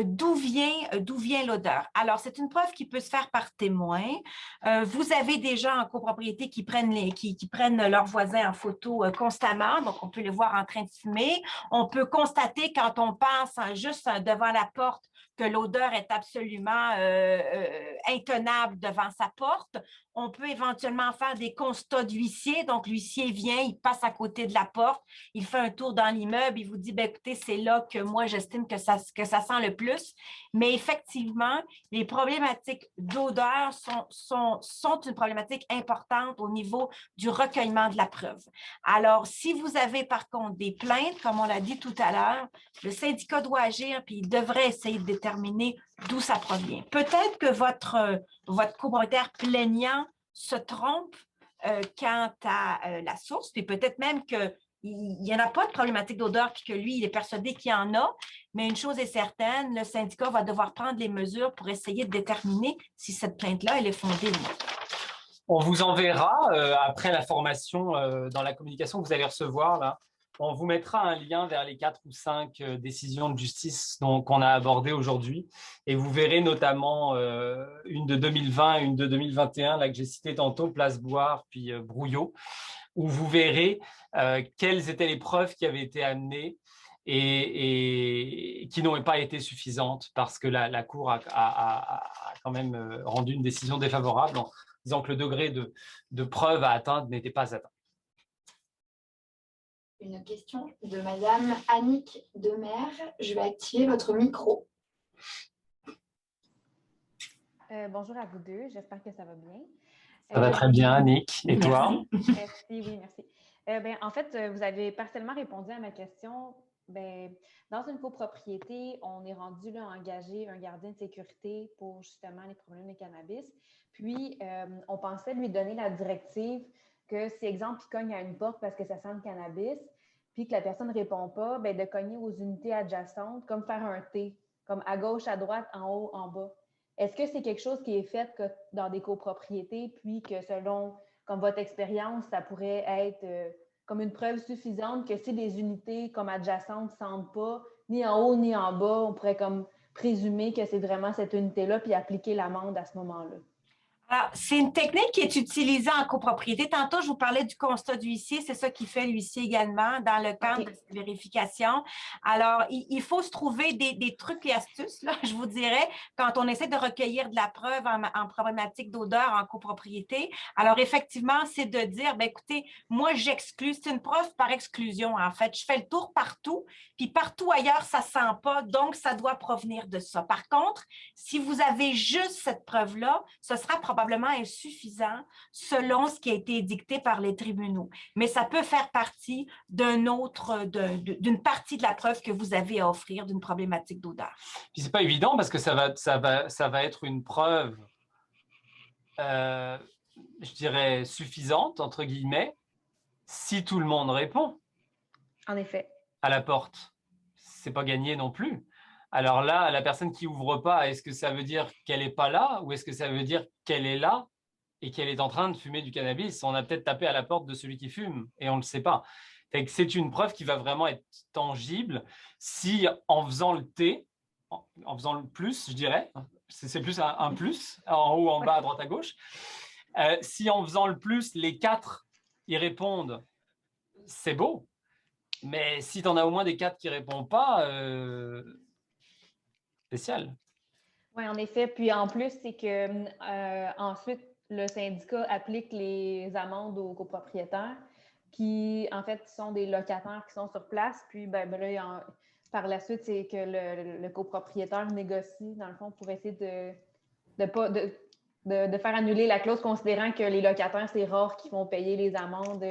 d'où vient l'odeur. Alors, c'est une preuve qui peut se faire par témoin. Vous avez des gens en copropriété qui prennent leurs voisins en photo constamment, donc on peut les voir en train de fumer. On peut constater quand on passe juste devant la porte que l'odeur est absolument intenable devant sa porte. On peut éventuellement faire des constats d'huissier. Donc, l'huissier vient, il passe à côté de la porte, il fait un tour dans l'immeuble, il vous dit, bien, écoutez, c'est là que moi, j'estime que ça sent le plus. Mais effectivement, les problématiques d'odeur sont une problématique importante au niveau du recueillement de la preuve. Alors, si vous avez par contre des plaintes, comme on l'a dit tout à l'heure, le syndicat doit agir puis il devrait essayer de déterminer d'où ça provient. Peut-être que votre copropriétaire plaignant se trompe quant à la source, puis peut-être même qu'il n'y en a pas de problématique d'odeur puis que lui, il est persuadé qu'il y en a, mais une chose est certaine, le syndicat va devoir prendre les mesures pour essayer de déterminer si cette plainte-là, elle est fondée ou non. On vous enverra, après la formation dans la communication que vous allez recevoir, là, on vous mettra un lien vers les 4 ou 5 décisions de justice qu'on a abordées aujourd'hui. Et vous verrez notamment une de 2020 et une de 2021, là, que j'ai citée tantôt, Place Boire, puis Brouillot, où vous verrez quelles étaient les preuves qui avaient été amenées et qui n'ont pas été suffisantes parce que la Cour a quand même rendu une décision défavorable en disant que le degré de preuve à atteindre n'était pas atteint. Une question de Madame Annick Demer. Je vais activer votre micro. Bonjour à vous deux, j'espère que ça va bien. Ça va très bien, Annick. Et toi? Merci, oui, merci. En fait, vous avez partiellement répondu à ma question. Dans une copropriété, on est rendu là, à engager un gardien de sécurité pour justement les problèmes de cannabis. Puis, on pensait lui donner la directive que si, exemple, il cogne à une porte parce que ça sent le cannabis, puis que la personne ne répond pas, de cogner aux unités adjacentes, comme faire un T, comme à gauche, à droite, en haut, en bas. Est-ce que c'est quelque chose qui est fait dans des copropriétés, puis que selon comme votre expérience, ça pourrait être comme une preuve suffisante que si les unités comme adjacentes ne sentent pas, ni en haut ni en bas, on pourrait comme présumer que c'est vraiment cette unité-là, puis appliquer l'amende à ce moment-là? Alors, c'est une technique qui est utilisée en copropriété. Tantôt, je vous parlais du constat d'huissier. C'est ça qui fait l'huissier également dans le cadre de cette vérification. Alors, il faut se trouver des trucs et astuces, là, je vous dirais, quand on essaie de recueillir de la preuve en problématique d'odeur en copropriété. Alors, effectivement, c'est de dire, écoutez, moi, j'exclus. C'est une preuve par exclusion, en fait. Je fais le tour partout, puis partout ailleurs, ça ne sent pas, donc ça doit provenir de ça. Par contre, si vous avez juste cette preuve-là, ce sera probablement probablement insuffisant selon ce qui a été édicté par les tribunaux. Mais ça peut faire partie d'une partie de la preuve que vous avez à offrir d'une problématique d'odeur. Puis c'est pas évident parce que ça va être une preuve, je dirais, suffisante, entre guillemets, si tout le monde répond. En effet. À la porte. C'est pas gagné non plus. Alors là, la personne qui ouvre pas, est-ce que ça veut dire qu'elle n'est pas là ou est-ce que ça veut dire qu'elle est là et qu'elle est en train de fumer du cannabis? On a peut-être tapé à la porte de celui qui fume et on ne le sait pas. C'est une preuve qui va vraiment être tangible si, en faisant le T, en faisant le plus, je dirais, c'est plus un plus, en haut, en bas, à droite, à gauche, si en faisant le plus, les 4 y répondent, c'est beau. Mais si tu en as au moins des 4 qui ne répondent pas, spécial. Oui, en effet. Puis en plus, c'est que ensuite, le syndicat applique les amendes aux copropriétaires qui, en fait, sont des locataires qui sont sur place. Puis là, par la suite, c'est que le copropriétaire négocie, dans le fond, pour essayer de faire annuler la clause, considérant que les locataires, c'est rare qu'ils vont payer les amendes.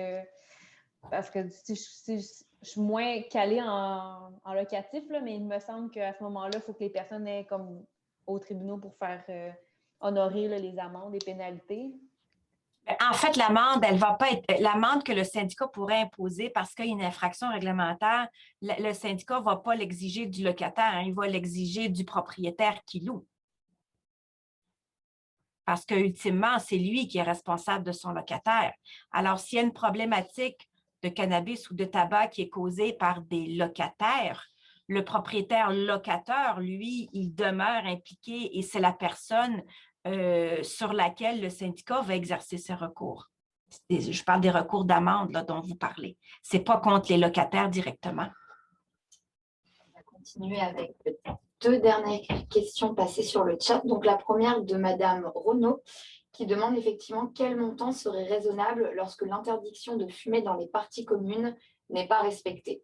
Parce que je suis moins calée en locatif, là, mais il me semble qu'à ce moment-là, il faut que les personnes aient comme aux tribunaux pour faire honorer là, les amendes et pénalités. En fait, l'amende, elle va pas être l'amende que le syndicat pourrait imposer parce qu'il y a une infraction réglementaire. Le syndicat ne va pas l'exiger du locataire, hein, il va l'exiger du propriétaire qui loue. Parce qu'ultimement, c'est lui qui est responsable de son locataire. Alors, s'il y a une problématique de cannabis ou de tabac qui est causée par des locataires, le propriétaire locateur, lui, il demeure impliqué et c'est la personne sur laquelle le syndicat va exercer ses recours. Je parle des recours d'amende dont vous parlez. Ce n'est pas contre les locataires directement. On va continuer avec 2 dernières questions passées sur le chat. Donc, la première de Madame Renaud, qui demande effectivement quel montant serait raisonnable lorsque l'interdiction de fumer dans les parties communes n'est pas respectée.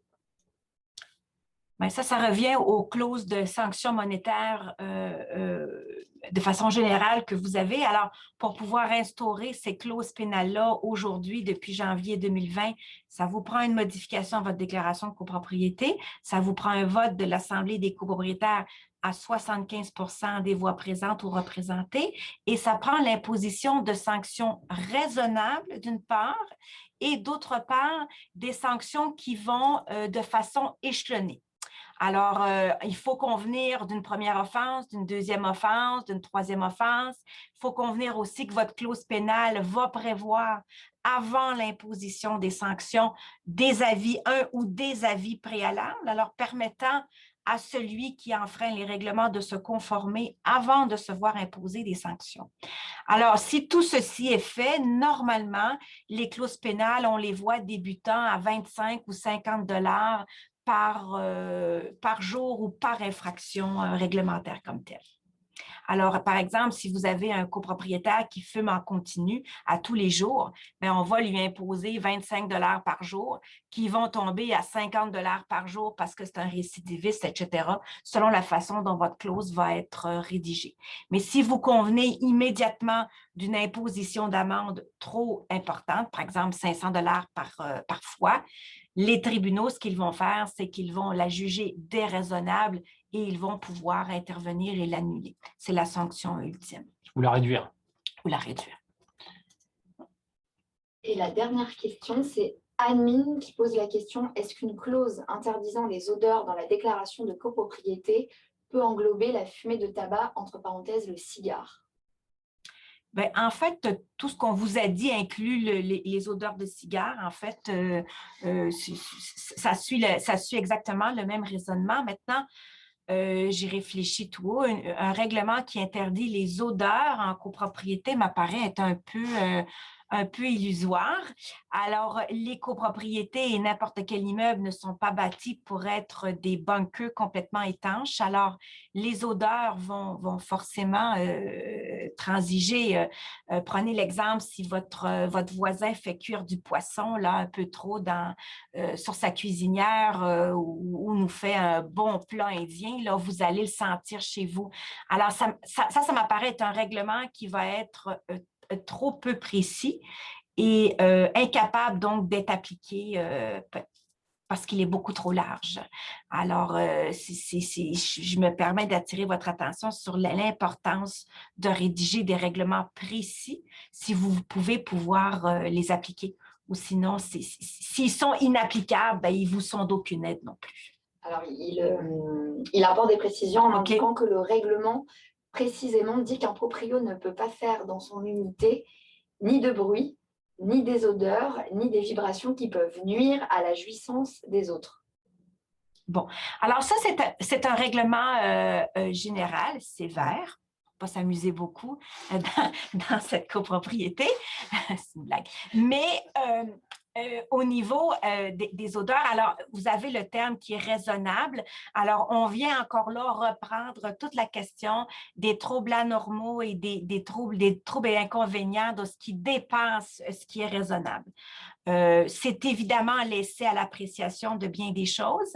Bien, ça revient aux clauses de sanctions monétaires de façon générale que vous avez. Alors, pour pouvoir instaurer ces clauses pénales-là aujourd'hui, depuis janvier 2020, ça vous prend une modification à votre déclaration de copropriété, ça vous prend un vote de l'Assemblée des copropriétaires à 75% des voix présentes ou représentées, et ça prend l'imposition de sanctions raisonnables d'une part, et d'autre part, des sanctions qui vont de façon échelonnée. Alors, il faut convenir d'une première offense, d'une deuxième offense, d'une troisième offense. Il faut convenir aussi que votre clause pénale va prévoir, avant l'imposition des sanctions, des avis, un ou des avis préalables, alors permettant à celui qui enfreint les règlements de se conformer avant de se voir imposer des sanctions. Alors, si tout ceci est fait, normalement, les clauses pénales, on les voit débutant à 25 ou 50 $ par jour ou par infraction réglementaire comme telle. Alors, par exemple, si vous avez un copropriétaire qui fume en continu à tous les jours, bien, on va lui imposer 25 $ par jour qui vont tomber à 50 $ par jour parce que c'est un récidiviste, etc., selon la façon dont votre clause va être rédigée. Mais si vous convenez immédiatement d'une imposition d'amende trop importante, par exemple 500 $ par fois, les tribunaux, ce qu'ils vont faire, c'est qu'ils vont la juger déraisonnable et ils vont pouvoir intervenir et l'annuler. C'est la sanction ultime. Ou la réduire. Ou la réduire. Et la dernière question, c'est Anne-Mine qui pose la question, est-ce qu'une clause interdisant les odeurs dans la déclaration de copropriété peut englober la fumée de tabac, entre parenthèses, le cigare? Bien, en fait, tout ce qu'on vous a dit inclut les odeurs de cigare. En fait, ça suit exactement le même raisonnement. Maintenant, j'ai réfléchi tout haut. Un règlement qui interdit les odeurs en copropriété m'apparaît être un peu illusoire. Alors, les copropriétés et n'importe quel immeuble ne sont pas bâtis pour être des bunkers complètement étanches. Alors, les odeurs vont forcément transiger. Prenez l'exemple si votre voisin fait cuire du poisson là, un peu trop sur sa cuisinière ou nous fait un bon plat indien, là, vous allez le sentir chez vous. Alors, ça m'apparaît être un règlement qui va être trop peu précis et incapable donc d'être appliqué parce qu'il est beaucoup trop large. Alors, je me permets d'attirer votre attention sur l'importance de rédiger des règlements précis si vous pouvez pouvoir les appliquer. Ou sinon, s'ils sont inapplicables, ben, ils vous sont d'aucune aide non plus. Alors, il apporte des précisions en indiquant que le règlement précisément dit qu'un proprio ne peut pas faire dans son unité ni de bruit, ni des odeurs, ni des vibrations qui peuvent nuire à la jouissance des autres. Bon, alors ça, c'est un règlement général, sévère. Pas s'amuser beaucoup dans cette copropriété, c'est une blague. Mais au niveau des odeurs, alors vous avez le terme qui est raisonnable. Alors, on vient encore là reprendre toute la question des troubles anormaux et des troubles et inconvénients de ce qui dépasse ce qui est raisonnable. C'est évidemment laissé à l'appréciation de bien des choses.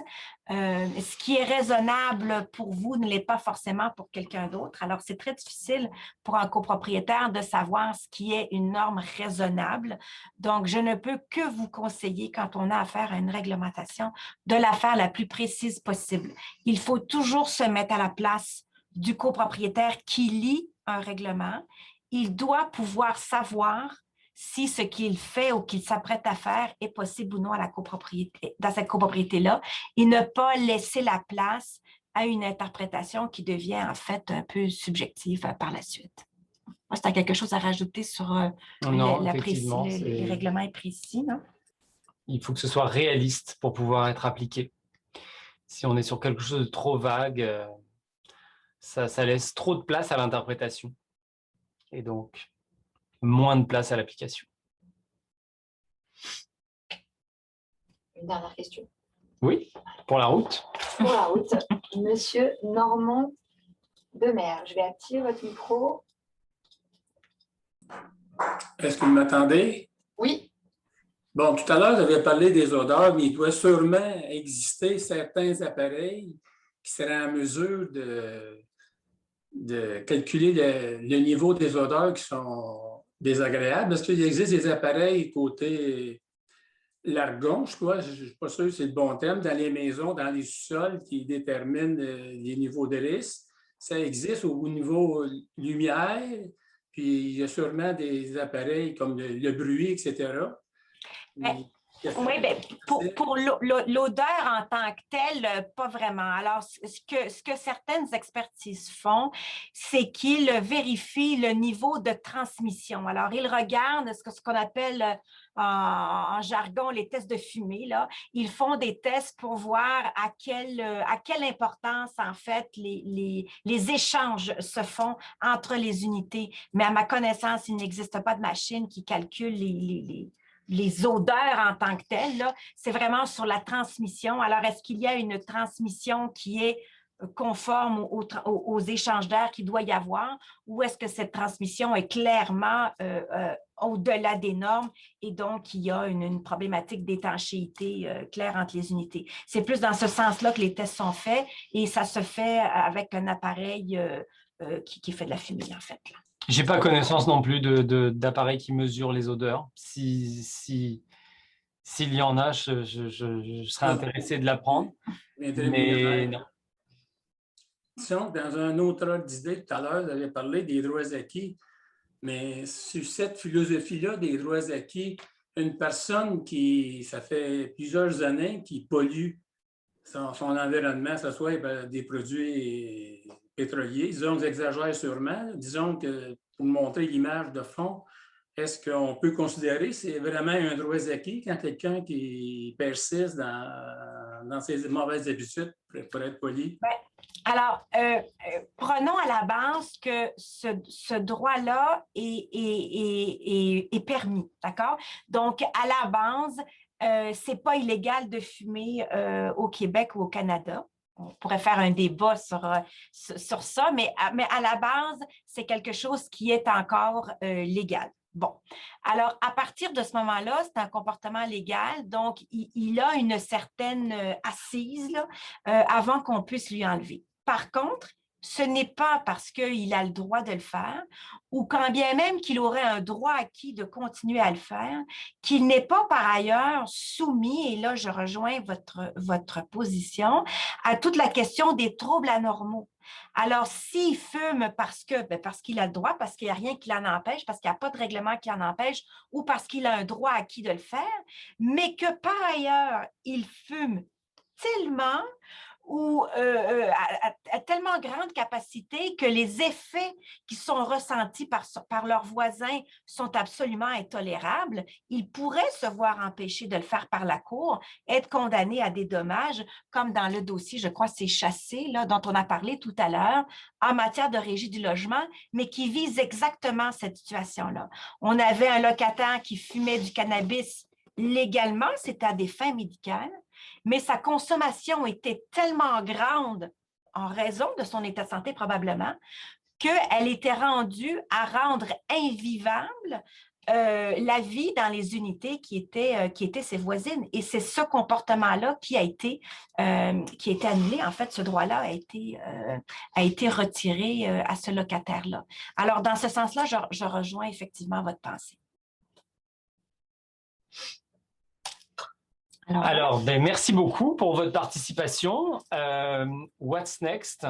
Ce qui est raisonnable pour vous ne l'est pas forcément pour quelqu'un d'autre. Alors, c'est très difficile pour un copropriétaire de savoir ce qui est une norme raisonnable. Donc, je ne peux que vous conseiller, quand on a affaire à une réglementation, de la faire la plus précise possible. Il faut toujours se mettre à la place du copropriétaire qui lit un règlement. Il doit pouvoir savoir si ce qu'il fait ou qu'il s'apprête à faire est possible ou non à la copropriété, dans cette copropriété-là, et ne pas laisser la place à une interprétation qui devient en fait un peu subjective par la suite. Est-ce que tu as quelque chose à rajouter sur les règlements précis, non? Il faut que ce soit réaliste pour pouvoir être appliqué. Si on est sur quelque chose de trop vague, ça laisse trop de place à l'interprétation. Et donc, moins de place à l'application. Une dernière question. Oui, pour la route. Pour la route, Monsieur Normand Demer, je vais activer votre micro. Est-ce que vous m'attendez? Oui. Bon, tout à l'heure, j'avais parlé des odeurs, mais il doit sûrement exister certains appareils qui seraient en mesure de calculer le niveau des odeurs qui sont désagréables. Est-ce qu'il existe des appareils côté l'argon, je crois, je ne suis pas sûr que c'est le bon terme, dans les maisons, dans les sous-sols qui déterminent les niveaux de risque? Ça existe au niveau lumière, puis il y a sûrement des appareils comme le bruit, etc. Oui, bien, pour l'odeur en tant que telle, pas vraiment. Alors, ce que certaines expertises font, c'est qu'ils vérifient le niveau de transmission. Alors, ils regardent ce qu'on appelle en jargon les tests de fumée. Là. Ils font des tests pour voir à quelle importance, en fait, les échanges se font entre les unités. Mais à ma connaissance, il n'existe pas de machine qui calcule les odeurs en tant que telles, c'est vraiment sur la transmission. Alors, est-ce qu'il y a une transmission qui est conforme aux échanges d'air qu'il doit y avoir, ou est-ce que cette transmission est clairement au-delà des normes et donc il y a une problématique d'étanchéité claire entre les unités? C'est plus dans ce sens-là que les tests sont faits et ça se fait avec un appareil qui fait de la fumée, en fait. Là. Je n'ai pas connaissance non plus d'appareils qui mesurent les odeurs. S'il y en a, je serais intéressé de l'apprendre. Mais non. Disons que dans un autre ordre d'idée, tout à l'heure, vous avez parlé des droits acquis, mais sur cette philosophie-là des droits acquis, une personne qui, ça fait plusieurs années, qui pollue son environnement, que ce soit des produits pétroliers, disons que j'exagère sûrement, disons que pour montrer l'image de fond, est-ce qu'on peut considérer que c'est vraiment un droit acquis quand quelqu'un qui persiste dans ses mauvaises habitudes, pour être poli? Ben, alors, prenons à la base que ce droit-là est permis, d'accord? Donc, à la base, c'est pas illégal de fumer au Québec ou au Canada. On pourrait faire un débat sur ça, mais à la base, c'est quelque chose qui est encore légal. Bon, alors à partir de ce moment-là, c'est un comportement légal, donc il a une certaine assise là, avant qu'on puisse lui enlever. Par contre, ce n'est pas parce qu'il a le droit de le faire ou quand bien même qu'il aurait un droit acquis de continuer à le faire, qu'il n'est pas par ailleurs soumis, et là je rejoins votre position, à toute la question des troubles anormaux. Alors, s'il fume parce qu'il a le droit, parce qu'il n'y a rien qui l'en empêche, parce qu'il n'y a pas de règlement qui l'en empêche, ou parce qu'il a un droit acquis de le faire, mais que par ailleurs, il fume tellement ou à tellement grande capacité que les effets qui sont ressentis par leurs voisins sont absolument intolérables, ils pourraient se voir empêchés de le faire par la Cour, être condamnés à des dommages, comme dans le dossier, je crois, c'est Chassé, là, dont on a parlé tout à l'heure, en matière de régie du logement, mais qui vise exactement cette situation-là. On avait un locataire qui fumait du cannabis légalement, c'était à des fins médicales, mais sa consommation était tellement grande en raison de son état de santé probablement qu'elle était rendue à rendre invivable la vie dans les unités qui étaient ses voisines. Et c'est ce comportement-là qui a été annulé. En fait, ce droit-là a été retiré à ce locataire-là. Alors, dans ce sens-là, je rejoins effectivement votre pensée. Alors, merci beaucoup pour votre participation. What's next?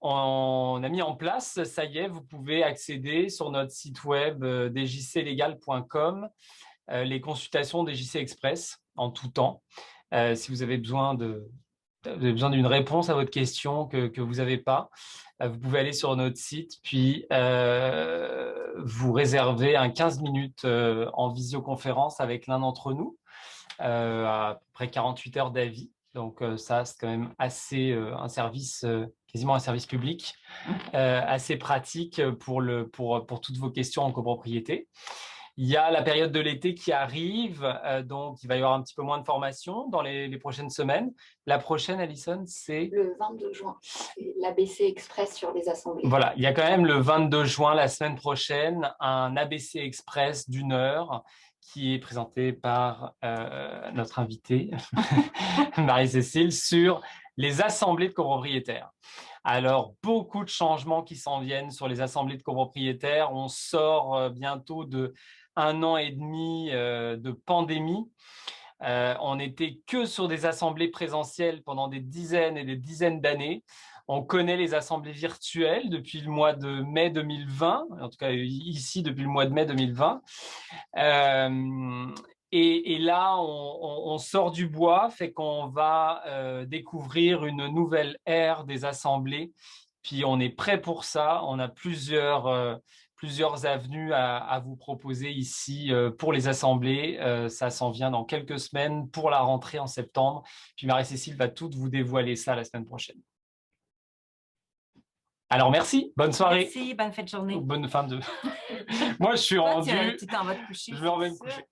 On a mis en place, ça y est, vous pouvez accéder sur notre site web djclegal.com les consultations DJC Express en tout temps. Si vous avez besoin d'une réponse à votre question que vous n'avez pas, vous pouvez aller sur notre site, puis vous réserver un 15 minutes en visioconférence avec l'un d'entre nous, à peu près 48 heures d'avis. Donc ça, c'est quand même assez un service, quasiment un service public, assez pratique pour toutes vos questions en copropriété. Il y a la période de l'été qui arrive, donc il va y avoir un petit peu moins de formation dans les prochaines semaines. La prochaine, Alison, c'est… Le 22 juin, l'ABC Express sur les assemblées. Voilà, il y a quand même le 22 juin, la semaine prochaine, un ABC Express d'1 heure qui est présenté par notre invitée, Marie-Cécile, sur les assemblées de copropriétaires. Alors, beaucoup de changements qui s'en viennent sur les assemblées de copropriétaires. On sort bientôt de 1 an et demi de pandémie. On n'était que sur des assemblées présentielles pendant des dizaines et des dizaines d'années. On connaît les assemblées virtuelles depuis le mois de mai 2020, en tout cas ici depuis le mois de mai 2020. Et là, on sort du bois, fait qu'on va découvrir une nouvelle ère des assemblées. Puis on est prêt pour ça. On a plusieurs avenues à vous proposer ici pour les assemblées. Ça s'en vient dans quelques semaines pour la rentrée en septembre. Puis Marie-Cécile va tout vous dévoiler ça la semaine prochaine. Alors, merci. Bonne soirée. Merci. Bonne fin de journée. Bonne fin de… Moi, je suis rendu… Tu t'en vas te coucher. Je vais en me coucher.